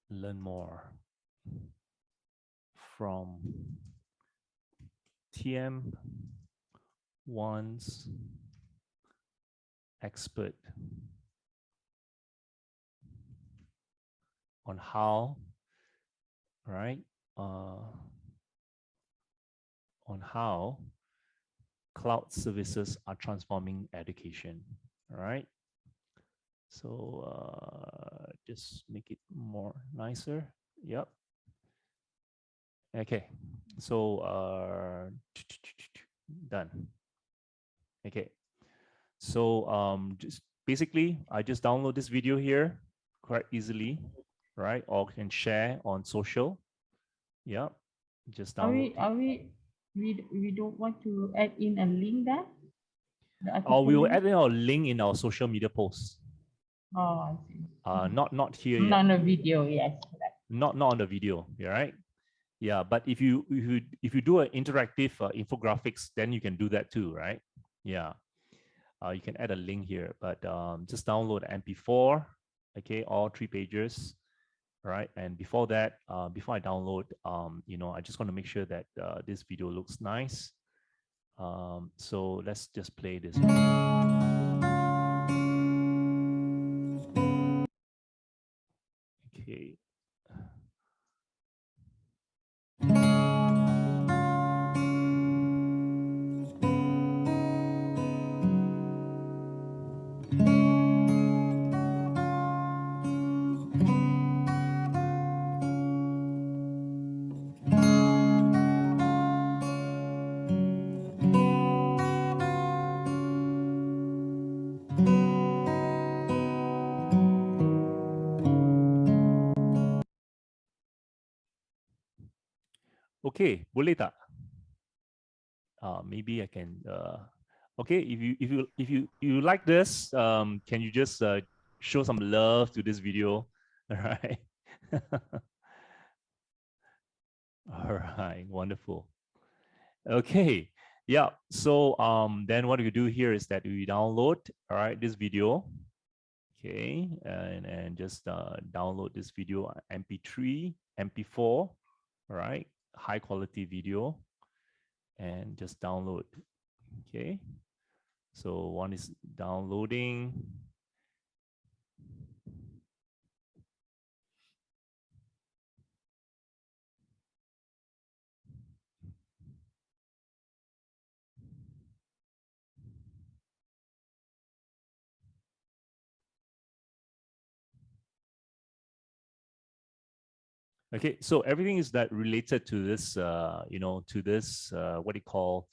Learn more from TM1's expert on how, right, on how cloud services are transforming education. All right. So just make it more nicer. Yep. Okay. So done. Okay. So just basically, I just download this video here quite easily, right? Or can share on social. Yep. Just download. We don't want to add in a link there? Or we will add in our link in our social media posts. Oh, I see. Not here Not yet. on the video, yes. Not on the video, right? Yeah, but if you do an interactive infographics, then you can do that too, right? Yeah, you can add a link here, but just download MP4. Okay, all 3 pages, right? And before that, before I download, I just want to make sure that this video looks nice. So let's just play this one. Okay. Okay, boleh tak? Maybe I can. Okay, if you like this, can you just show some love to this video? All right. All right, wonderful. Okay, yeah. So then what we do here is that we download, all right, this video. Okay, and just download this video MP3, MP4, all right, high quality video, and just download. Okay, so one is downloading. Okay, so everything is that related to this, to this, what do you call,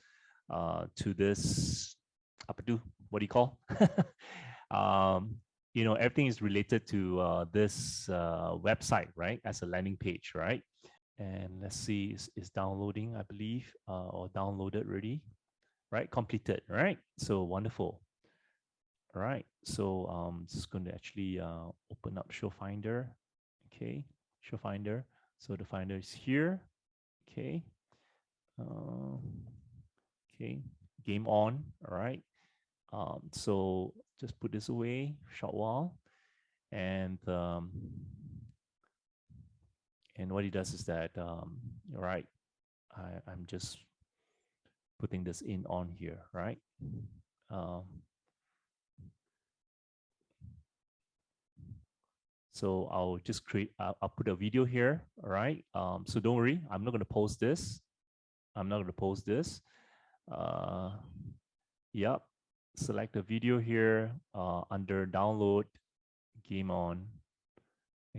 to this, what do you call? Everything is related to this website, right? As a landing page, right? And let's see, is downloading, I believe, or downloaded already, right? Completed, right? So wonderful. All right, so just going to actually open up Show Finder. Okay, Show Finder. So the Finder is here. Okay. Okay, game on. All right. So just put this away, short while, and what he does is that, all right, I'm just putting this in on here, right? So I'll just create, I'll put a video here, all right? So don't worry, I'm not going to post this. I'm not going to post this. Yep, select the video here under download, game on.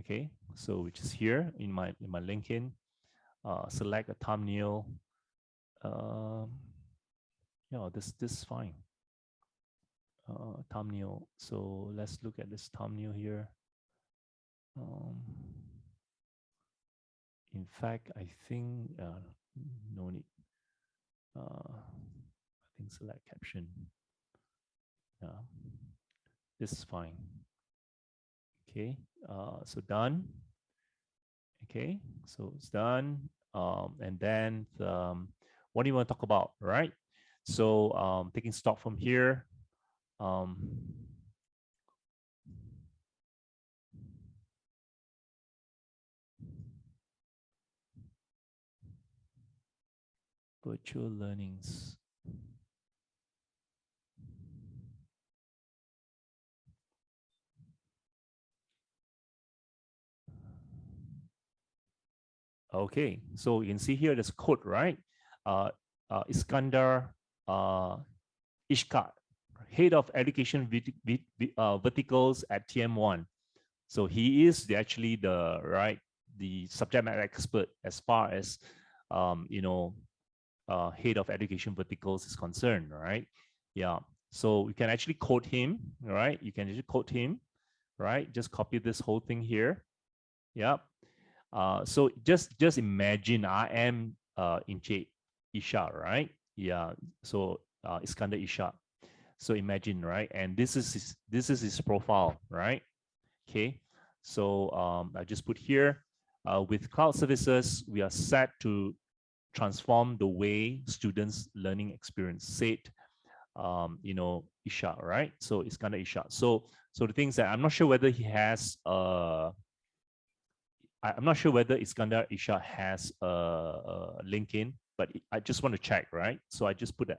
Okay, so which is here in my LinkedIn. Select a thumbnail. This is fine. Thumbnail. So let's look at this thumbnail here. In fact, I think no need. I think select caption. Yeah, this is fine. Okay, so done. Okay, so it's done. And then what do you want to talk about, right? So taking stock from here. Virtual learnings. Okay, so you can see here there's code, right? Iskandar Ishkat, head of education verticals at TM1. So he is actually the subject matter expert as far as head of education verticals is concerned, right? Yeah. So we can actually quote him, right? You can just quote him, right? Just copy this whole thing here. Yep. So just imagine I am Inche Isha, right? Yeah. So Iskandar Isha. So imagine, right? And this is his profile, right? Okay. So I just put here with cloud services, we are set to transform the way students' learning experience. Said, Isha, right? So it's kind of Isha. So the things that I'm not sure whether he has I'm not sure whether Iskandar Isha has a LinkedIn, but I just want to check, right? So I just put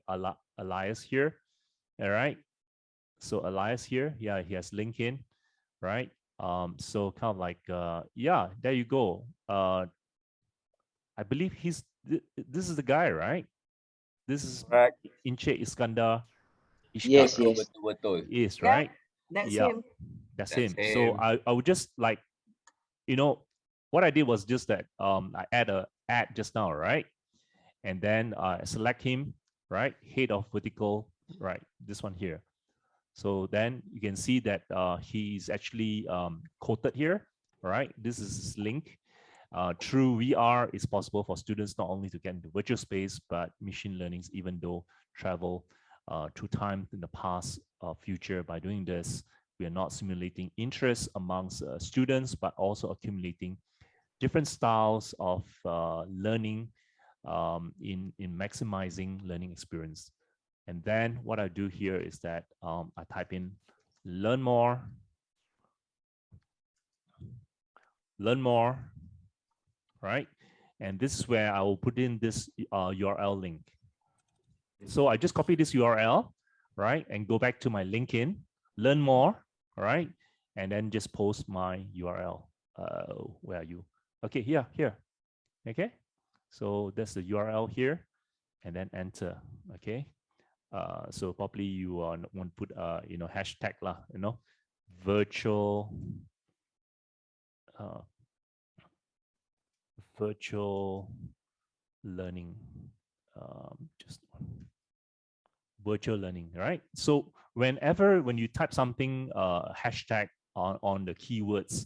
Elias here, all right? So Elias here, yeah, he has LinkedIn, right? So kind of like, yeah, there you go. I believe this is the guy, right? This is Inche Iskandar Ishak. Yes, yes. Betul. Is Yeah, right. that's Yeah, him. that's That's him. So him. I would just like, what I did was just that I add a ad just now, right? And then select him, right? Head of vertical, right? This one here. So then you can see that he's actually quoted here, right? This is his link. Through VR, it's possible for students not only to get into virtual space, but machine learnings, even though travel through time in the past or future. By doing this, we are not simulating interest amongst students, but also accumulating different styles of learning in maximizing learning experience. And then what I do here is that I type in learn more, right? And this is where I will put in this URL link. So I just copy this URL, right? And go back to my LinkedIn, learn more, right? And then just post my URL. Where are you? Okay, here. Okay. So that's the URL here, and then enter. Okay. So probably you want to put hashtag lah, virtual virtual learning, just virtual learning, right? So when you type something hashtag on the keywords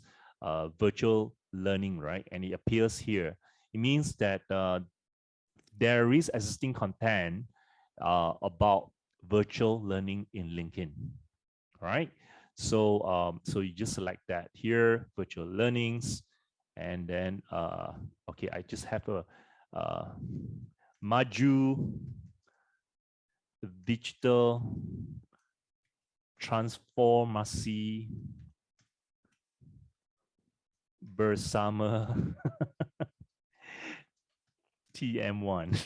virtual learning, right, and it appears here, it means that there is existing content about virtual learning in LinkedIn, right? So so you just select that here, virtual learnings, and then okay, I just have a Maju digital transformasi bersama TM1.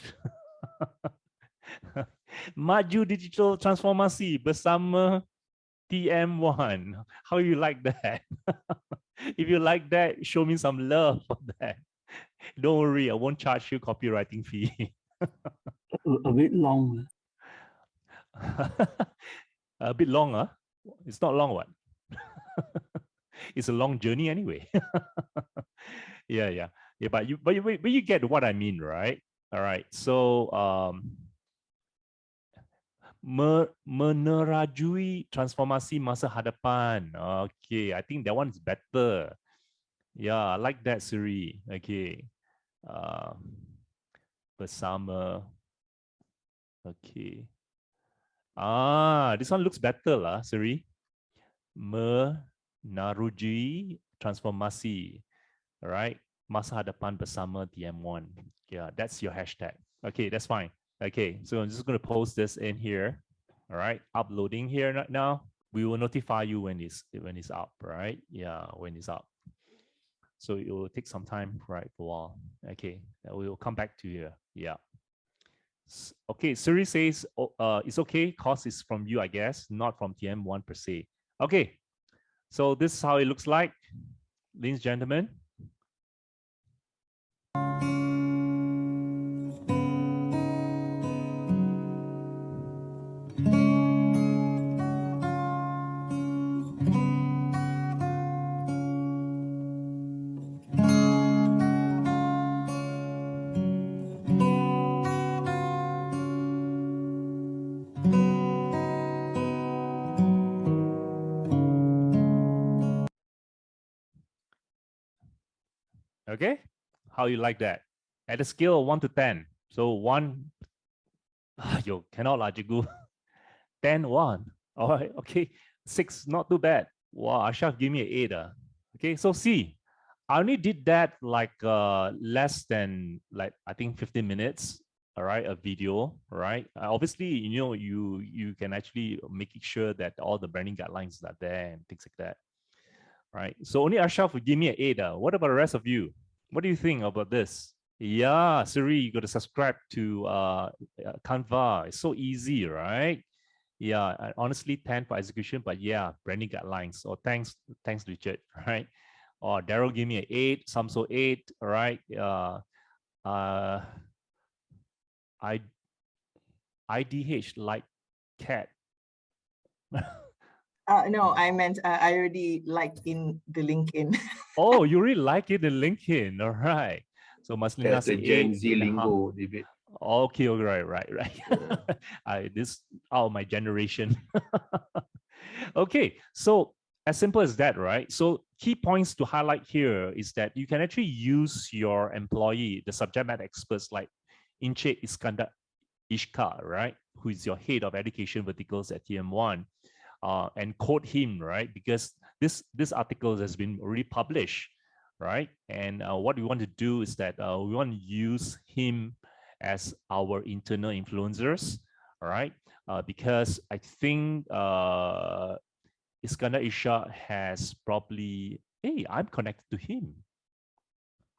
Maju digital transformasi bersama TM1. How you like that? If you like that, show me some love for that. Don't worry, I won't charge you copywriting fee. A bit long. A bit long, huh? It's not long, what? It's a long journey anyway. Yeah. But you get what I mean, right? All right. So menerajui transformasi masa hadapan. Okay, I think that one is better. Yeah, I like that, Suri. Okay. Bersama. Okay. This one looks better lah, Suri. Menaruji transformasi. All right. Masa hadapan bersama TM1. Yeah, that's your hashtag. Okay, that's fine. Okay, so I'm just going to post this in here. All right, uploading here right now. We will notify you when it's up, right? Yeah, when it's up. So it will take some time, right, for a while. Okay, we will come back to you. Yeah. Okay, Suri says it's okay, cost is from you, I guess, not from TM1 per se. Okay, so this is how it looks like, ladies and gentlemen. Okay, how you like that? At a scale of 1 to 10. So 1, you cannot lah, Jigu. 10, 1. All right, okay. 6, not too bad. Wow, Ashraf give me an 8. Okay, so see, I only did that like less than like I think 15 minutes. All right, a video. All right. Obviously, you know, you can actually make sure that all the branding guidelines are there and things like that. Right. So only Ashraf would give me an 8. What about the rest of you? What do you think about this? Yeah, Siri, you got to subscribe to Canva. It's so easy, right? Yeah, honestly, 10 for execution, but yeah, branding guidelines. So thanks, Richard, right? Or Daryl gave me an 8, Samso 8, all right? IDH like cat. No, I meant I already liked in the LinkedIn. Oh, you really like it in LinkedIn, all right. So Maslina That's the said Gen 8, Z lingo, David. Okay, right. This my generation. Okay, so as simple as that, right? So key points to highlight here is that you can actually use your employee, the subject matter experts like Inche Iskandar Ishka, right? Who is your head of education verticals at TM1, and quote him, right? Because this article has been already published, right? And what we want to do is that we want to use him as our internal influencers, all right? Because I think Iskandar Isha has probably, hey, I'm connected to him.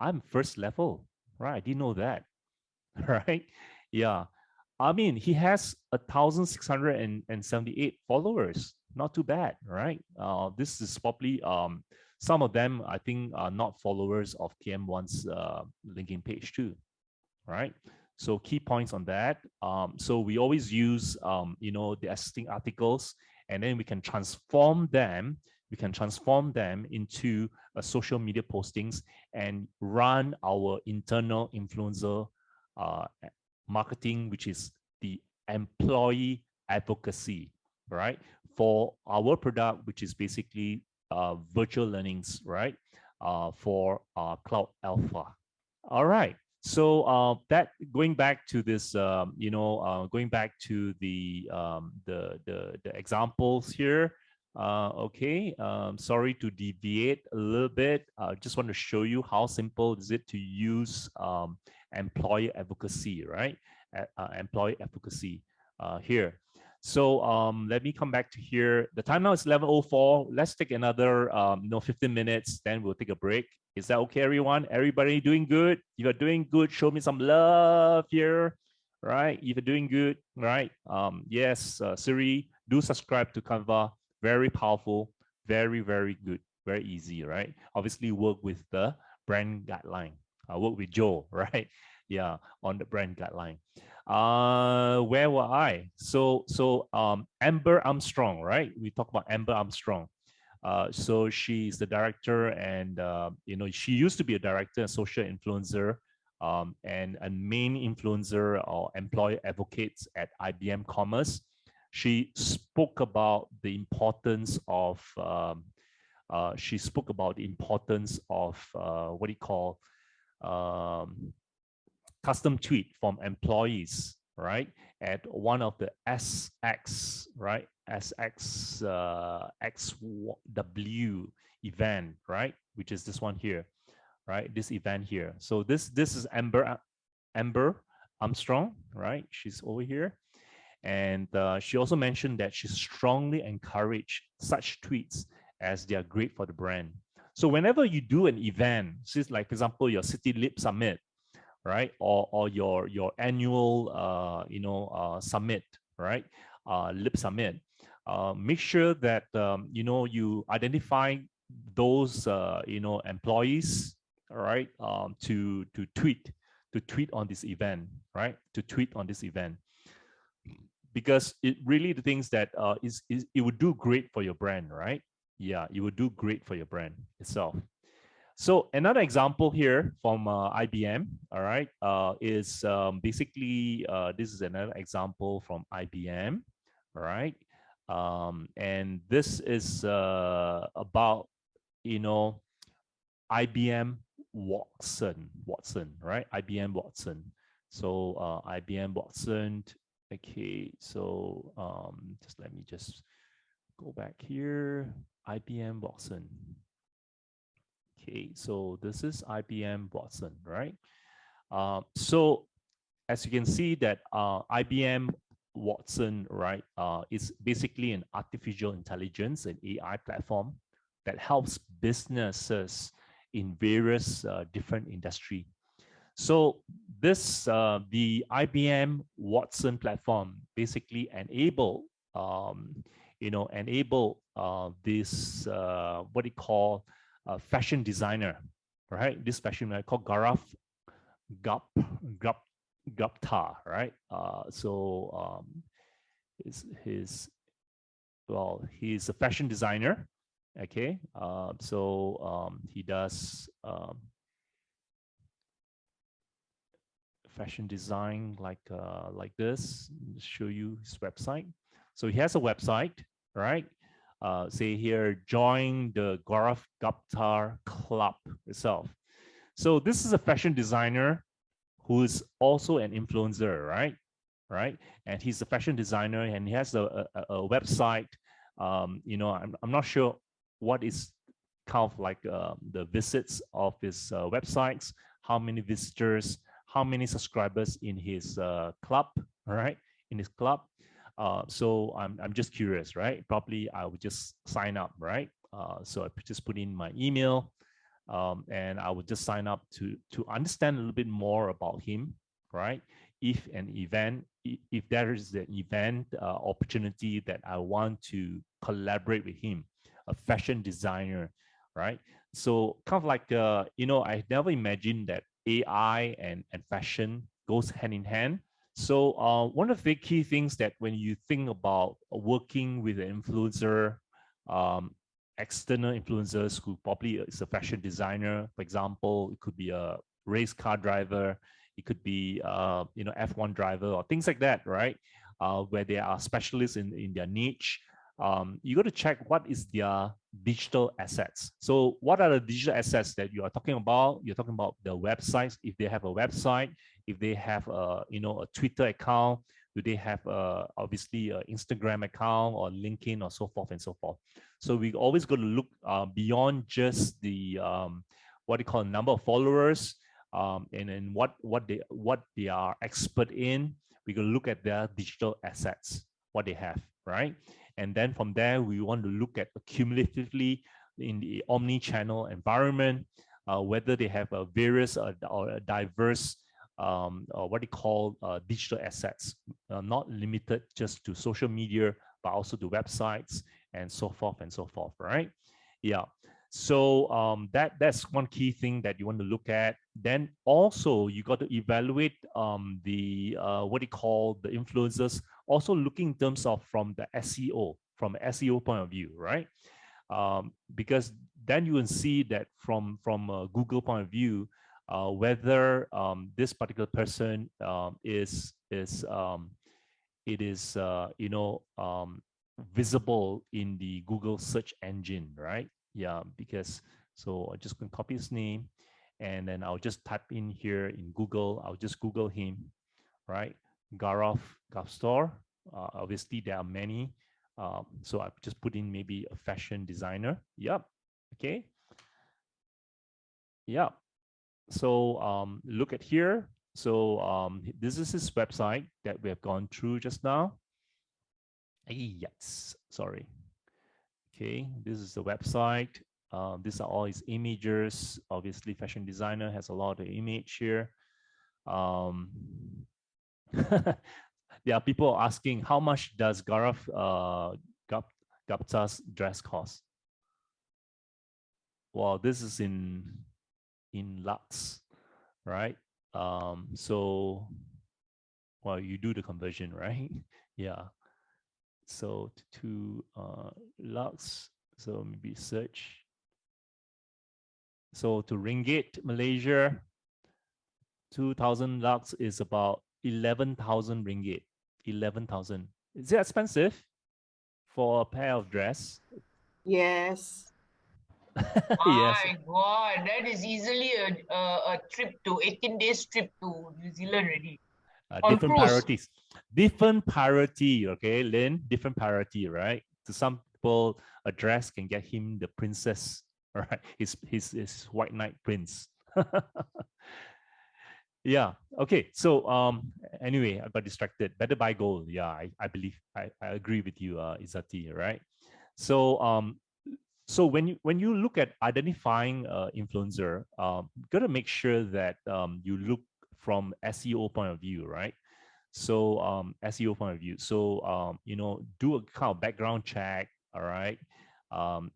I'm first level, right? I didn't know that, right? Yeah. I mean, he has 1,678 followers. Not too bad, right? This is probably some of them I think are not followers of TM1's LinkedIn page too, right? So key points on that. So we always use you know, the existing articles, and then we can transform them. We can transform them into social media postings and run our internal influencer marketing, which is the employee advocacy, right? For our product, which is basically virtual learnings, right? For Cloud Alpha. All right. So that going back to this, you know, going back to the examples here. Okay. Sorry to deviate a little bit. Just want to show you how simple is it to use employer advocacy, right? Employee advocacy here. So let me come back to here. The time now is 11:04. Let's take another 15 minutes, then we'll take a break. Is that okay, everyone? Everybody doing good? If you're doing good, show me some love here, right? If you're doing good, right? Yes, Siri, do subscribe to Canva. Very powerful, very, very good, very easy, right? Obviously work with the brand guideline. Work with Joe, right? Yeah, on the brand guideline. Where were I? So Amber Armstrong, right? We talk about Amber Armstrong. So she's the director, and you know, she used to be a director and social influencer, and a main influencer or employer advocates at IBM Commerce. She spoke about the importance of she spoke about the importance of what do you call custom tweet from employees, right? At one of the SX, right? SX XW event, right? Which is this one here, right? This event here. So this is Amber Armstrong, right? She's over here. And she also mentioned that she strongly encouraged such tweets as they are great for the brand. So whenever you do an event, like for example, your City Lip Summit, right, or your annual summit, right, Lip Summit, make sure that you identify those employees, all right, to tweet on this event, right, to tweet on this event, because it really the things that is it would do great for your brand, right? Yeah, it would do great for your brand itself. So another example here from IBM, all right, is basically this is another example from IBM, all right, and this is about IBM Watson, right? IBM Watson. So IBM Watson. Okay, so just let me just go back here. IBM Watson. Okay, so this is IBM Watson, right? So as you can see that IBM Watson, right, is basically an artificial intelligence and AI platform that helps businesses in various different industry. So this the IBM Watson platform basically enable this what do you call fashion designer, right? This fashion designer called Gaurav Gupta, right? He's a fashion designer. Okay, he does fashion design like this. Show you his website. So he has a website, right? Say here, join the Gaurav Gupta Club itself. So this is a fashion designer who is also an influencer, right? Right, and he's a fashion designer, and he has a website. I'm not sure what is kind of like the visits of his websites, how many visitors, how many subscribers in his club, right? In his club. So I'm just curious, right? Probably I would just sign up, right? So I just put in my email, and I would just sign up to understand a little bit more about him, right? If there is an event opportunity that I want to collaborate with him, a fashion designer, right? So kind of like I never imagined that AI and fashion goes hand in hand. So one of the key things that when you think about working with an influencer, external influencers who probably is a fashion designer, for example, it could be a race car driver, it could be F1 driver or things like that, right? Where they are specialists in their niche. You got to check what is their digital assets. So what are the digital assets that you are talking about? You're talking about the websites. If they have a website, if they have a Twitter account, do they have obviously an Instagram account or LinkedIn or so forth and so forth. So we always got to look beyond just the what you call number of followers, and what they are expert in. We got to look at their digital assets, what they have, right? And then from there, we want to look at cumulatively in the omni-channel environment, whether they have a various or a diverse what they call digital assets, not limited just to social media, but also to websites and so forth and so forth, right? Yeah. So that's one key thing that you want to look at. Then also you got to evaluate the what do you call the influencers. Also looking in terms of from the SEO, from an SEO point of view, right? Because then you will see that from a Google point of view, whether this particular person is visible in the Google search engine, right? Yeah, because so I just going to copy his name, and then I'll just type in here in Google. I'll just Google him, right? Gaurav Gapstor. Obviously, there are many. So I just put in maybe a fashion designer. Yep. Okay. Yeah. So look at here. So this is his website that we have gone through just now. Yes. Sorry. Okay. This is the website. These are all his images. Obviously, fashion designer has a lot of image here. There are people asking how much does Gaurav Gupta's dress cost? Well, this is in lakhs, right? So, well, you do the conversion, right? Yeah. So to lakhs, so maybe search. So to ringgit, Malaysia, 2,000 lakhs is about 11,000 ringgit. 11,000. Is it expensive for a pair of dress? Yes. Yes. My God, that is easily a trip to 18 days trip to New Zealand already. On Different cruise. priorities. Different priority, okay, Lynn? Different priority, right? To some people, a dress can get him the princess, all right? His white knight prince. Yeah. Okay. So anyway, I got distracted. Better buy gold. Yeah, I believe I agree with you, Izati, right? So so when you look at identifying influencer, gotta make sure that you look from SEO point of view, right? So SEO point of view. So you know, do a kind of background check, all right?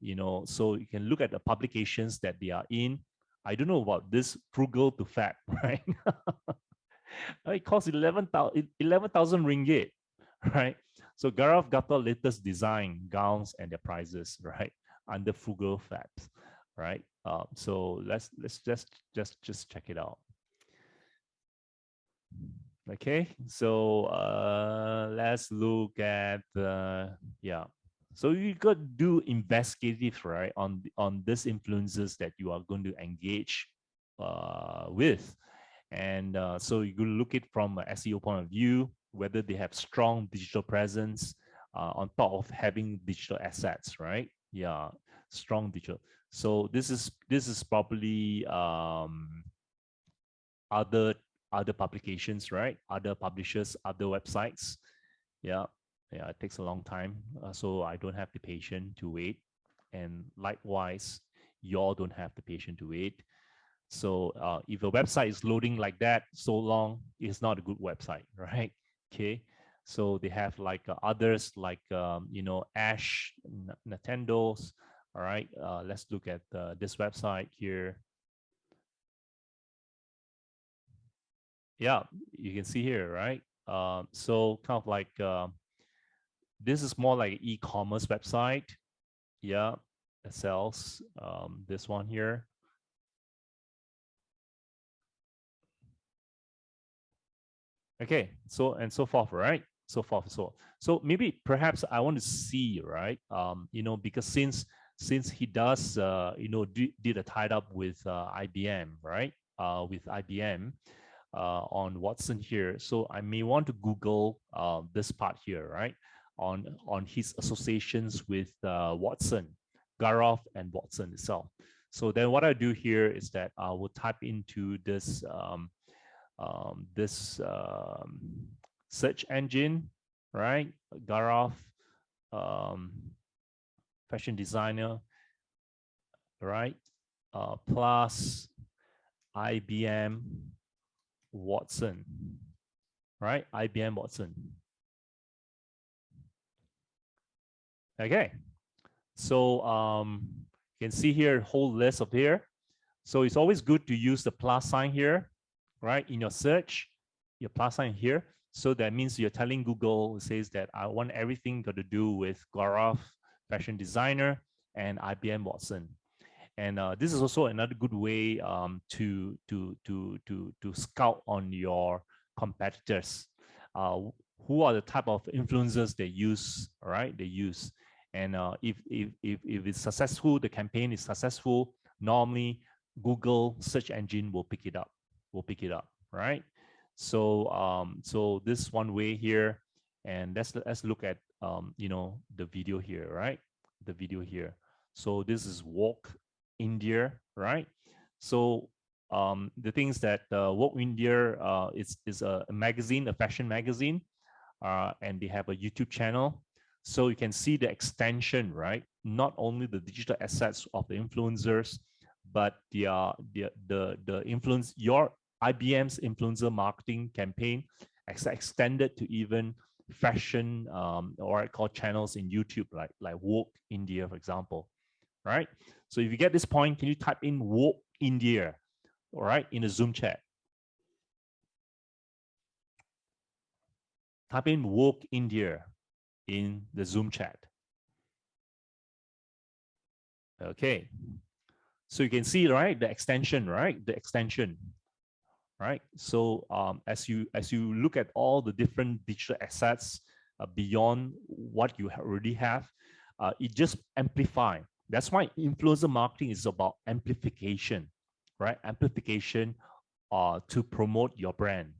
You know, so you can look at the publications that they are in. I don't know about this frugal to fat, right? It costs 11,000 ringgit, right? So Gaurav got the latest design, gowns, and their prices, right? Under frugal fats, right? So let's just check it out. Okay, so let's look at yeah. So you got to do investigative, right, on these influences that you are going to engage with, and so you look it from an SEO point of view, whether they have strong digital presence on top of having digital assets, right? Yeah, strong digital. So this is probably other publications, right? Other publishers, other websites. Yeah, yeah, it takes a long time. So I don't have the patience to wait. And likewise, y'all don't have the patience to wait. So if a website is loading like that so long, it's not a good website, right? Okay. So they have like others like, you know, Ash, Nintendo's. All right. Let's look at this website here. Yeah, you can see here, right? So kind of like this is more like e-commerce website. Yeah, that sells this one here. Okay, so and so forth, right? So forth, so maybe perhaps I want to see, right? You know, because since he does, you know, did a tied up with IBM, right? With IBM. On Watson here. So I may want to Google this part here, right? On his associations with Watson, Gaurav and Watson itself. So then what I do here is that I will type into this search engine, right? Gaurav, fashion designer, right? Plus IBM Watson, right? IBM Watson. Okay, so you can see here whole list of here. So it's always good to use the plus sign here, right? In your search, your plus sign here. So that means you're telling Google, it says that I want everything got to do with Gaurav, fashion designer, and IBM Watson. And this is also another good way to scout on your competitors. Who are the type of influencers they use, right? They use, And if it's successful, the campaign is successful, normally Google search engine will pick it up, right? So this one way here, and let's look at the video here, right? The video here. So this is Walk India, right? So the things that Walk India is a magazine, a fashion magazine, and they have a YouTube channel. So you can see the extension, right? Not only the digital assets of the influencers, but the influence, your IBM's influencer marketing campaign extended to even fashion or I call channels in YouTube, like Woke India, for example, right? So if you get this point, can you type in Woke India, all right, in the Zoom chat? Type in Woke India in the Zoom chat. Okay. So you can see, right, the extension, right? The extension, right? So as you look at all the different digital assets beyond what you already have, it just amplify. That's why influencer marketing is about amplification, right? Amplification to promote your brand,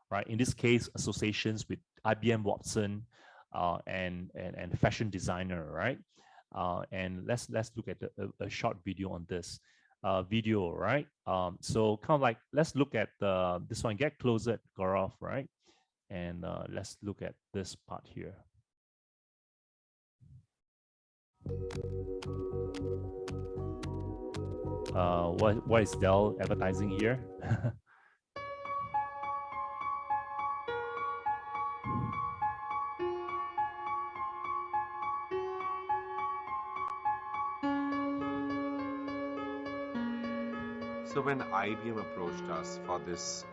right? In this case, associations with IBM Watson and fashion designer, right? And let's look at a short video on this video, right? So kind of like, let's look at this one. Get closer at Gaurav, right? And let's look at this part here. What is Dell advertising here? So when IBM approached us for this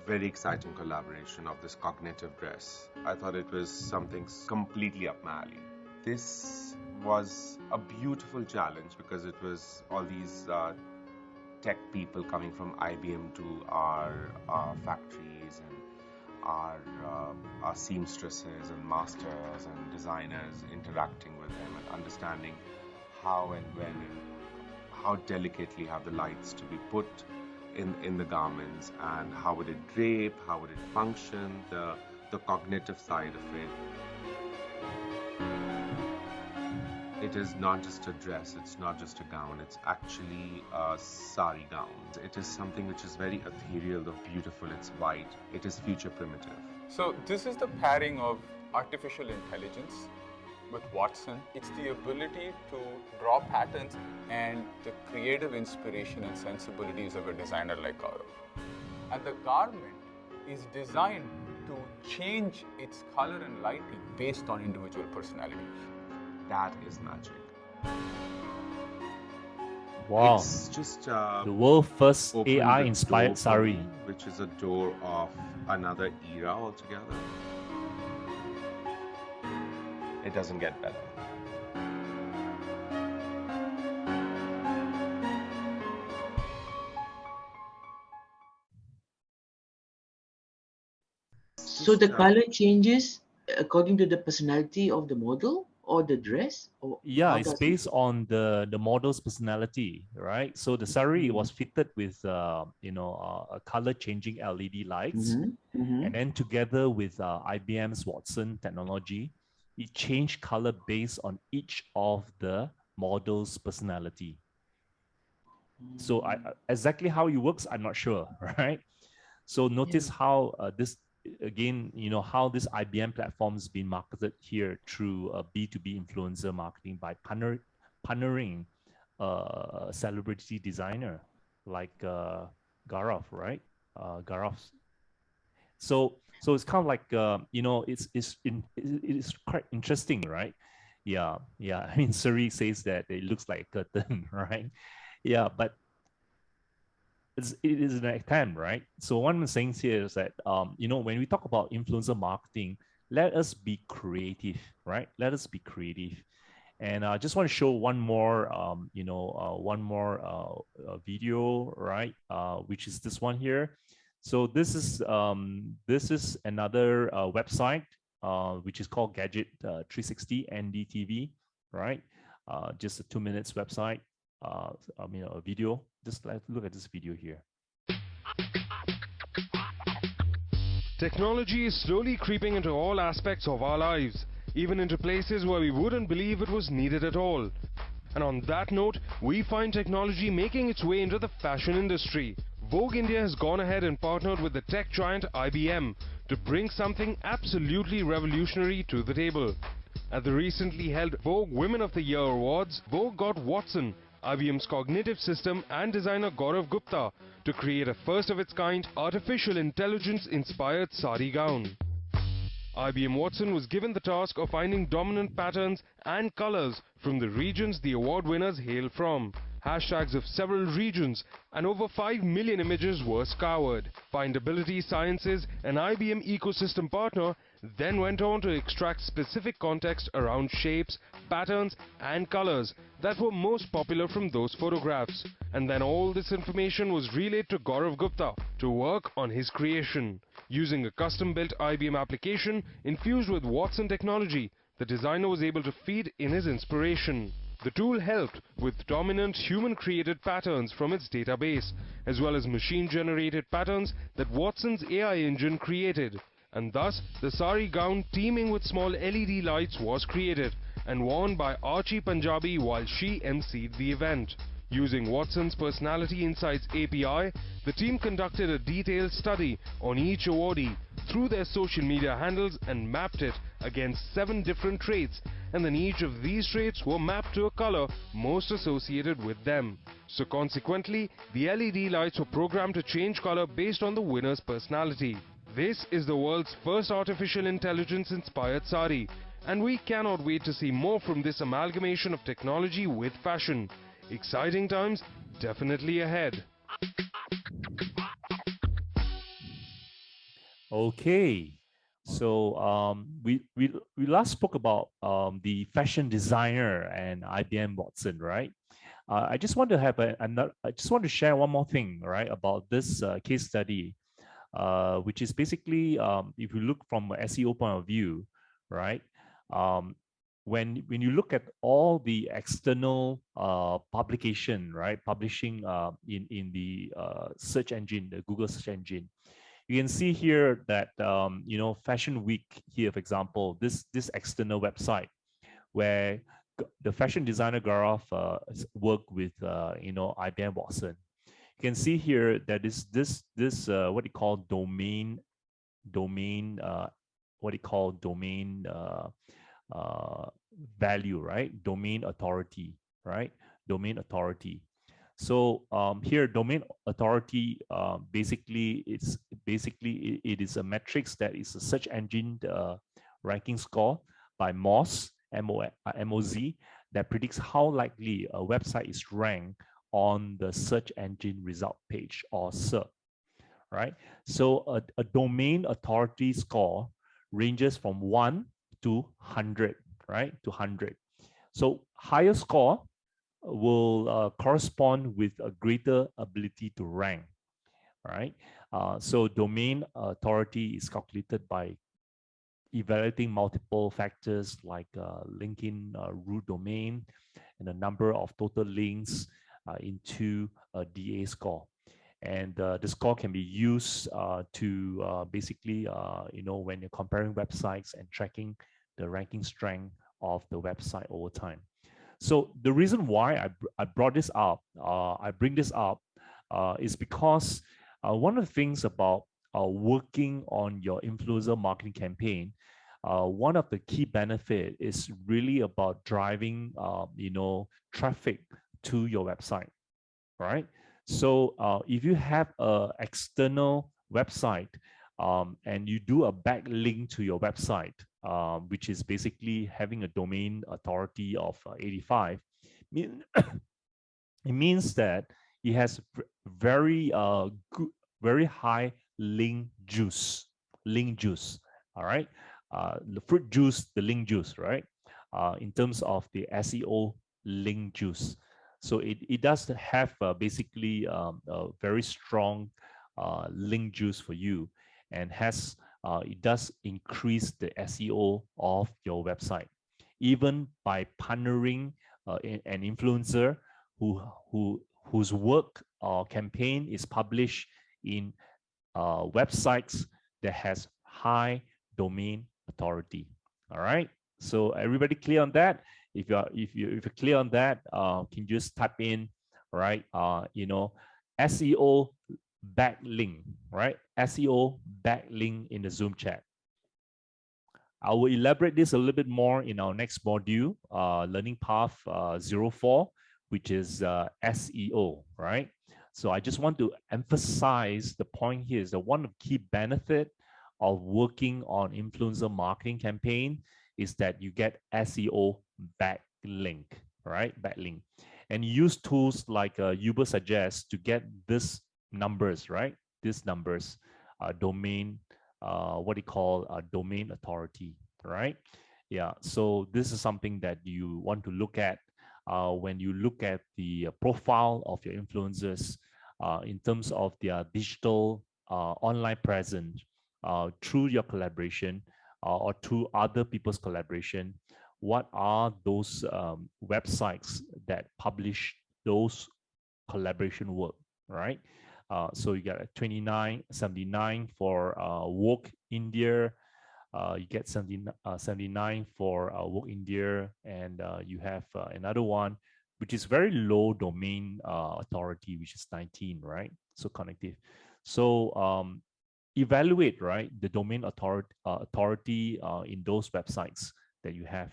very exciting collaboration of this cognitive dress, I thought it was something completely up my alley. This was a beautiful challenge because it was all these tech people coming from IBM to our factories and our seamstresses and masters and designers interacting with them and understanding how and when and how delicately have the lights to be put in the garments and how would it drape, how would it function, the cognitive side of it. It is not just a dress, it's not just a gown, it's actually a sari gown. It is something which is very ethereal, beautiful, it's white, it is future primitive. So this is the pairing of artificial intelligence with Watson. It's the ability to draw patterns and the creative inspiration and sensibilities of a designer like Gaurav. And the garment is designed to change its color and lighting based on individual personality. That is magic. Wow. It's just the world's first AI-inspired sari. Which is a door of another era altogether. It doesn't get better. So the color changes according to the personality of the model or the dress? Or yeah, it's based on the model's personality, right? So the sari was fitted with a color changing LED lights, and then together with IBM's Watson technology, it changed color based on each of the model's personality. So exactly how it works, I'm not sure, right? So notice how this, again, how this IBM platform has been marketed here through a B2B influencer marketing by partnering a celebrity designer like Gaurav, right? Gaurav. So it's kind of like it's quite interesting, right? Yeah. I mean, Suri says that it looks like a curtain, right? Yeah, but it is an attempt, right? So one of the things here is that when we talk about influencer marketing, let us be creative, right? Let us be creative. And I just want to show one more video, right? Which is this one here. So this is another website which is called Gadget 360 NDTV, right? Just a 2 minutes website. I mean, a video. Just look at this video here. Technology is slowly creeping into all aspects of our lives, even into places where we wouldn't believe it was needed at all. And on that note, we find technology making its way into the fashion industry. Vogue India has gone ahead and partnered with the tech giant IBM to bring something absolutely revolutionary to the table. At the recently held Vogue Women of the Year Awards, Vogue got Watson, IBM's cognitive system and designer Gaurav Gupta, to create a first-of-its-kind artificial intelligence-inspired sari gown. IBM Watson was given the task of finding dominant patterns and colors from the regions the award winners hail from. Hashtags of several regions and over 5 million images were scoured. Findability Sciences, an IBM ecosystem partner, then went on to extract specific context around shapes, patterns and colors that were most popular from those photographs. And then all this information was relayed to Gaurav Gupta to work on his creation. Using a custom-built IBM application infused with Watson technology, the designer was able to feed in his inspiration. The tool helped with dominant human-created patterns from its database, as well as machine-generated patterns that Watson's AI engine created. And thus, the sari gown teeming with small LED lights was created and worn by Archie Punjabi while she emceed the event. Using Watson's Personality Insights API, the team conducted a detailed study on each awardee through their social media handles and mapped it against 7 different traits, and then each of these traits were mapped to a color most associated with them. So consequently, the LED lights were programmed to change color based on the winner's personality. This is the world's first artificial intelligence-inspired sari, and we cannot wait to see more from this amalgamation of technology with fashion. Exciting times definitely ahead. Okay, so we last spoke about the fashion designer and IBM Watson, right? I just want to have I just want to share one more thing, right, about this case study, which is basically if you look from an SEO point of view, right? When you look at all the external publication, right, publishing in the search engine, the Google search engine, you can see here that you know, Fashion Week here, for example, this external website where the fashion designer Gaurav worked with you know, IBM Watson. You can see here that is this what you call domain what you call domain value, right? Domain authority, right? Domain authority. So here, domain authority basically it is a matrix that is a search engine ranking score by Moz, M-O-Z, that predicts how likely a website is ranked on the search engine result page, or SERP, right? So a domain authority score ranges from 1 to 100, right? To 100. So higher score will correspond with a greater ability to rank, right? So domain authority is calculated by evaluating multiple factors like linking root domain and the number of total links into a DA score. And the score can be used to basically, you know, when you're comparing websites and tracking the ranking strength of the website over time. So the reason why I brought this up, I bring this up, is because one of the things about working on your influencer marketing campaign, one of the key benefit is really about driving, you know, traffic to your website, right? So if you have an external website and you do a backlink to your website, which is basically having a domain authority of 85, it means that it has very good, very high link juice. All right, the fruit juice, the link juice, right? In terms of the SEO link juice. So it does have basically a very strong link juice for you, and has it does increase the SEO of your website. even by partnering an influencer whose work or campaign is published in websites that has high domain authority. All right. So everybody clear on that? If you're clear on that, can you just type in, right? SEO backlink, right? SEO backlink in the Zoom chat. I will elaborate this a little bit more in our next module, Learning Path 04, which is SEO, right? So I just want to emphasize the point here is that one of the key benefit of working on influencer marketing campaign is that you get SEO backlink, right? Backlink. And you use tools like Uber suggests to get this numbers, right? These numbers, domain, what they call domain authority, right? Yeah, so this is something that you want to look at when you look at the profile of your influencers in terms of their digital online presence through your collaboration or through other people's collaboration. What are those websites that publish those collaboration work, right? So you got a 79 for Woke India. You get 79 for Woke India, and you have another one which is very low domain authority, which is 19, right? So connective. So evaluate, right, the domain authority in those websites that you have,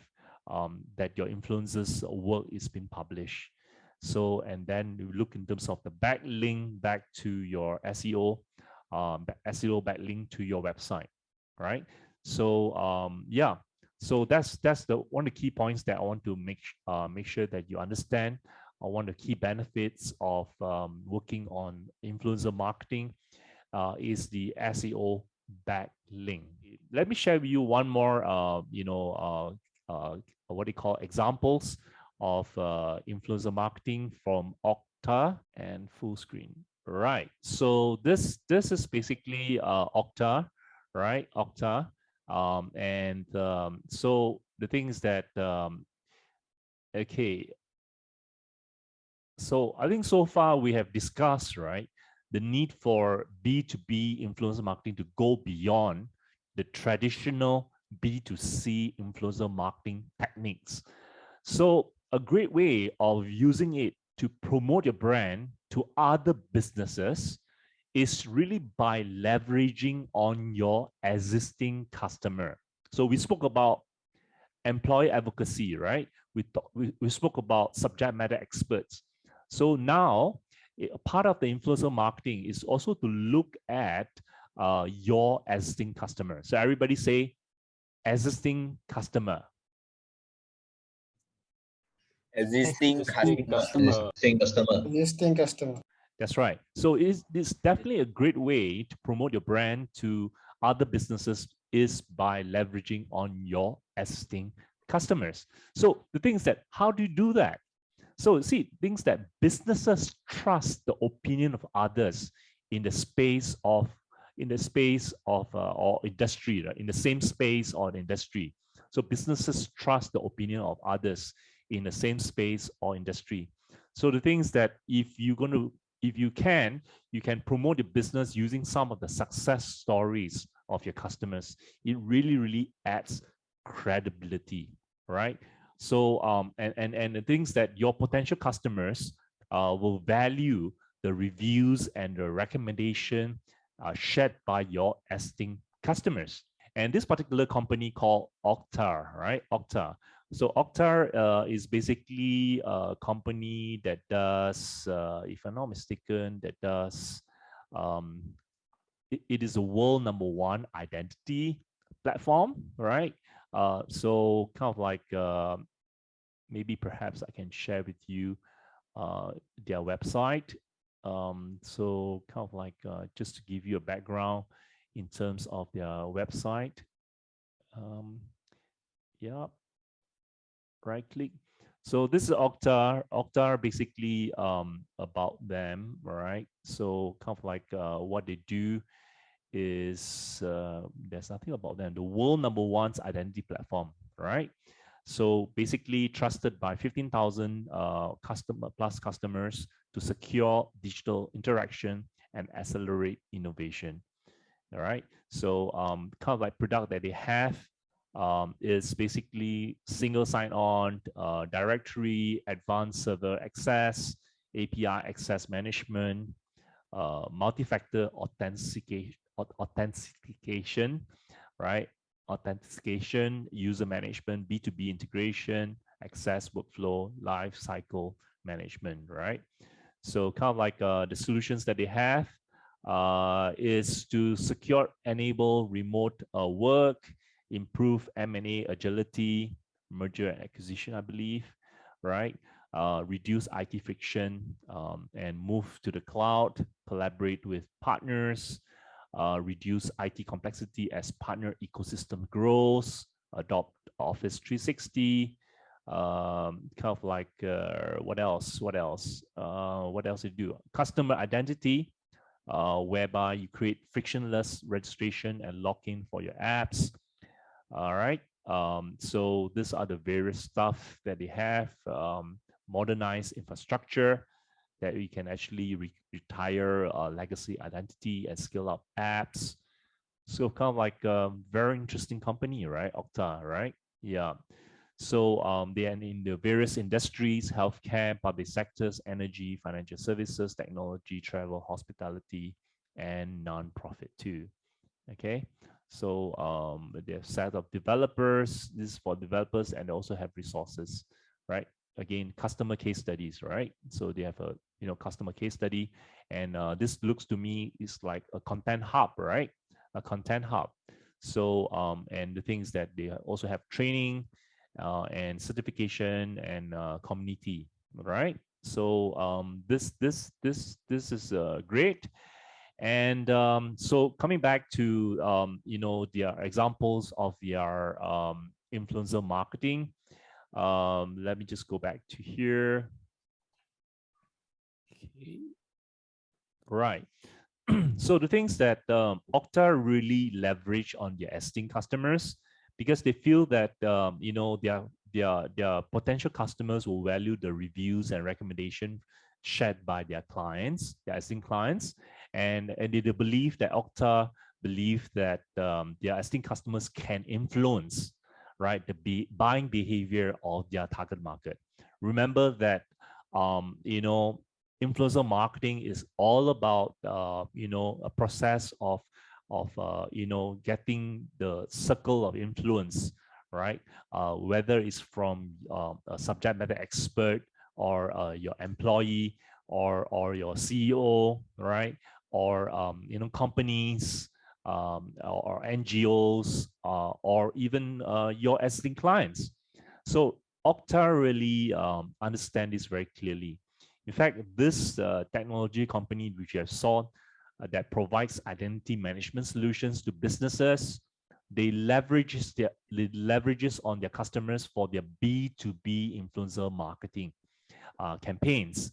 that your influencers work is being published. So, and then you look in terms of the backlink back to your SEO, SEO backlink to your website, right? So, yeah, so that's the one of the key points that I want to make sure that you understand. One of the key benefits of working on influencer marketing is the SEO backlink. Let me share with you one more, what they call examples of influencer marketing from Okta and full screen. Right. So this is basically Okta, right? Okta, so the thing is that okay. So I think so far we have discussed, right, the need for B2B influencer marketing to go beyond the traditional B2C influencer marketing techniques. So a great way of using it to promote your brand to other businesses is really by leveraging on your existing customer. So we spoke about employee advocacy, right? We spoke about subject matter experts. So now, part of the influencer marketing is also to look at your existing customer. So everybody say existing customer. Existing customer. Existing customer. That's right. So it's definitely a great way to promote your brand to other businesses is by leveraging on your existing customers. So the thing is that how do you do that? So see, things that businesses trust the opinion of others in the space of or industry, right? In the same space or industry. So businesses trust the opinion of others in the same space or industry. So the things that if you can promote your business using some of the success stories of your customers. It really adds credibility, right? So and the things that your potential customers will value the reviews and the recommendation shared by your existing customers. And this particular company called Okta, right? Okta. So Okta is basically a company that does, if I'm not mistaken, that does, it is a world #1 identity platform, right? So kind of like, maybe perhaps I can share with you their website. So kind of like just to give you a background in terms of their website. Yeah, right click. So this is Okta. Okta basically about them, right? So kind of like what they do is there's nothing about them. The world #1's identity platform, right? So basically trusted by 15,000 customers to secure digital interaction and accelerate innovation. All right. So kind of like product that they have is basically single sign-on, directory, advanced server access, API access management, multi-factor authentication, right? Authentication, user management, B2B integration, access workflow, life cycle management, right? So kind of like the solutions that they have is to secure, enable remote work, improve M&A agility, merger and acquisition, I believe, right? Reduce IT friction and move to the cloud, collaborate with partners, reduce IT complexity as partner ecosystem grows, adopt Office 360, kind of like what else you do? Customer identity, whereby you create frictionless registration and login for your apps. All right. So these are the various stuff that they have. Modernized infrastructure that we can actually retire legacy identity and scale up apps. So kind of like a very interesting company, right? Okta, right? Yeah. So they are in the various industries: healthcare, public sectors, energy, financial services, technology, travel, hospitality, and non-profit too. Okay. So they have set of developers. This is for developers, and they also have resources, right? Again, customer case studies, right? So they have a customer case study, and this looks to me is like a content hub, right? A content hub. So and the things that they also have training and certification and community, right? So this is great. And so coming back to their examples of their influencer marketing. Let me just go back to here. Okay. Right. So the things that Okta really leverage on their existing customers, because they feel that their potential customers will value the reviews and recommendation shared by their clients, their existing clients, and they believe that Okta believe that their existing customers can influence, right, the buying behavior of their target market. Remember that influencer marketing is all about a process of getting the circle of influence, right? Whether it's from a subject matter expert or your employee or your CEO, right? Or companies or NGOs or even your existing clients. So Okta really understand this very clearly. In fact, this technology company which you have saw that provides identity management solutions to businesses, they leverages on their customers for their B2B influencer marketing campaigns.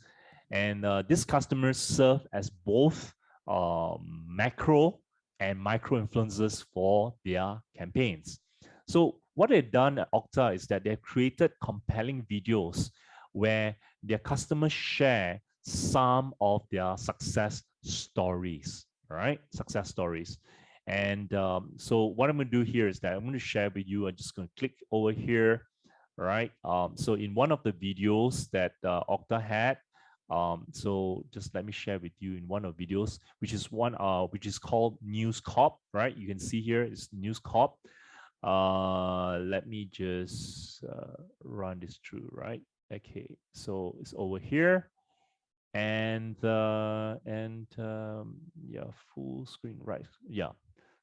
And these customers serve as both macro and micro influencers for their campaigns. So what they've done at Okta is that they've created compelling videos where their customers share some of their success stories, right? Success stories. And so what I'm going to do here is that I'm going to share with you. I'm just going to click over here, right? So in one of the videos that Okta had, so just let me share with you in one of the videos, which is called News Corp, right? You can see here is News Corp. Let me just run this through, right? Okay, so it's over here, and yeah, full screen, right? Yeah.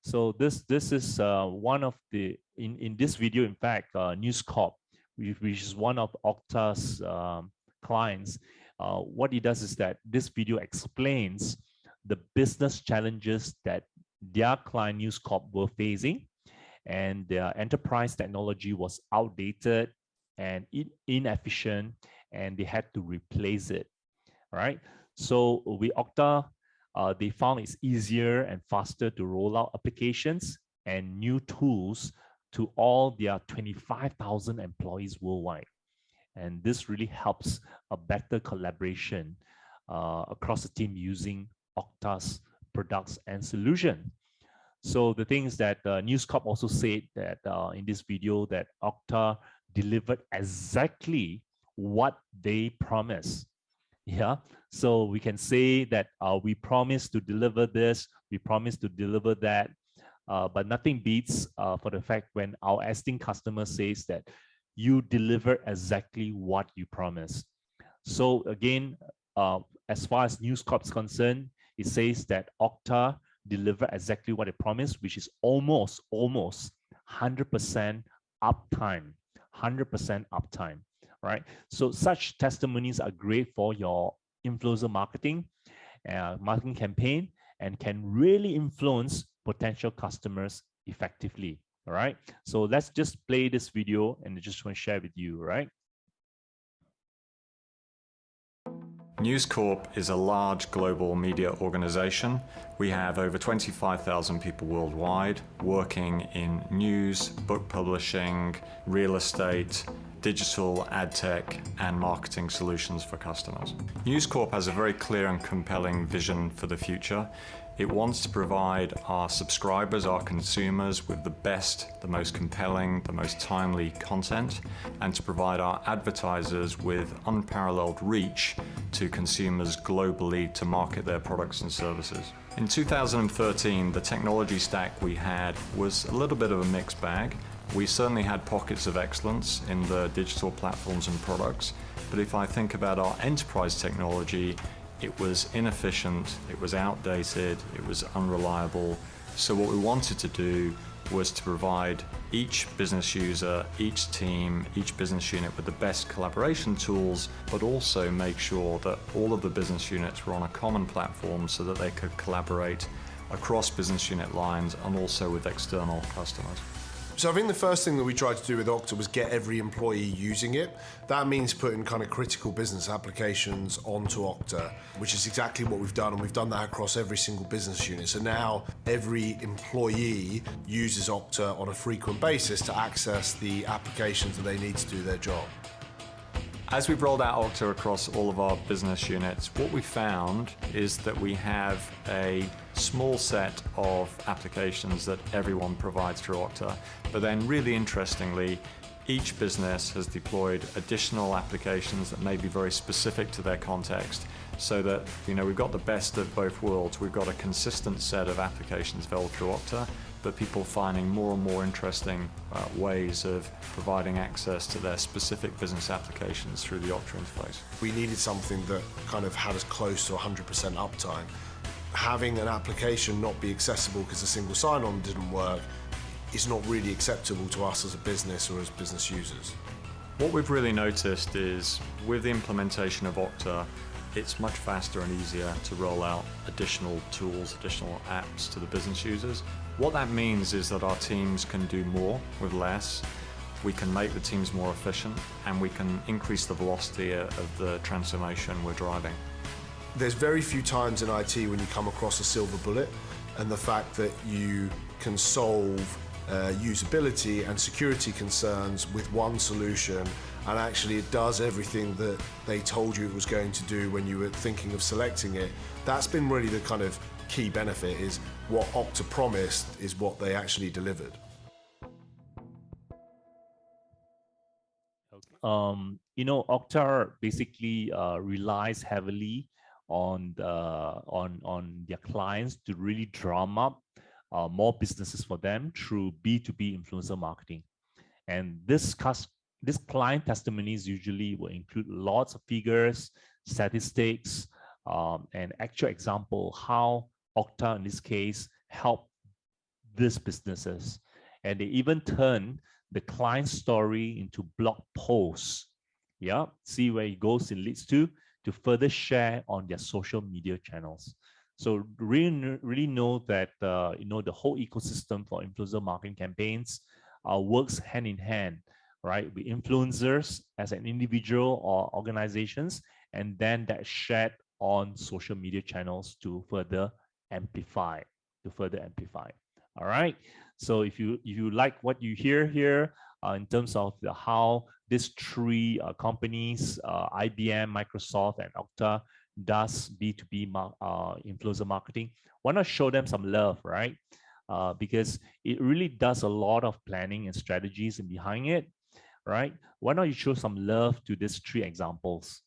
So this is one of the in this video, in fact, News Corp, which is one of Okta's clients. What he does is that this video explains the business challenges that their client News Corp were facing, and their enterprise technology was outdated and inefficient, and they had to replace it. Right. So with Okta, they found it's easier and faster to roll out applications and new tools to all their 25,000 employees worldwide. And this really helps a better collaboration across the team using Okta's products and solution. So the things that News Corp also said that in this video that Okta delivered exactly what they promised. Yeah, so we can say that we promised to deliver this, we promised to deliver that, but nothing beats for the fact when our esteemed customer says that you deliver exactly what you promised. So again, as far as News Corp is concerned, it says that Okta deliver exactly what it promised, which is almost 100% uptime, 100% uptime, right? So such testimonies are great for your influencer marketing campaign and can really influence potential customers effectively. All right. So let's just play this video and I just want to share with you, right? News Corp is a large global media organization. We have over 25,000 people worldwide working in news, book publishing, real estate, digital, ad tech, and marketing solutions for customers. News Corp has a very clear and compelling vision for the future. It wants to provide our subscribers, our consumers, with the best, the most compelling, the most timely content, and to provide our advertisers with unparalleled reach to consumers globally to market their products and services. In 2013, the technology stack we had was a little bit of a mixed bag. We certainly had pockets of excellence in the digital platforms and products, but if I think about our enterprise technology, it was inefficient, it was outdated, it was unreliable. So what we wanted to do was to provide each business user, each team, each business unit with the best collaboration tools, but also make sure that all of the business units were on a common platform so that they could collaborate across business unit lines and also with external customers. So I think the first thing that we tried to do with Okta was get every employee using it. That means putting kind of critical business applications onto Okta, which is exactly what we've done, and we've done that across every single business unit. So now every employee uses Okta on a frequent basis to access the applications that they need to do their job. As we've rolled out Okta across all of our business units, what we found is that we have a small set of applications that everyone provides through Okta, but then really interestingly, each business has deployed additional applications that may be very specific to their context, so that we've got the best of both worlds. We've got a consistent set of applications available through Okta, but people finding more and more interesting ways of providing access to their specific business applications through the Okta interface. We needed something that kind of had us close to 100% uptime. Having an application not be accessible because a single sign-on didn't work is not really acceptable to us as a business or as business users. What we've really noticed is with the implementation of Okta, it's much faster and easier to roll out additional tools, additional apps to the business users. What that means is that our teams can do more with less, we can make the teams more efficient, and we can increase the velocity of the transformation we're driving. There's very few times in IT when you come across a silver bullet, and the fact that you can solve usability and security concerns with one solution, and actually it does everything that they told you it was going to do when you were thinking of selecting it. That's been really the kind of key benefit, is what Okta promised is what they actually delivered. Okta basically relies heavily on their clients to really drum up more businesses for them through B2B influencer marketing. And this client testimonies usually will include lots of figures, statistics, and actual example how Okta in this case helped these businesses. And they even turn the client story into blog posts. Yeah, see where it goes and leads to further share on their social media channels. So really know that the whole ecosystem for influencer marketing campaigns works hand in hand, right? With influencers as an individual or organizations, and then that shared on social media channels to further amplify. All right. So if you like what you hear here in terms of how these three companies, IBM, Microsoft, and Okta, does B2B influencer marketing, why not show them some love, right? Because it really does a lot of planning and strategies and behind it, right? Why not you show some love to these three examples?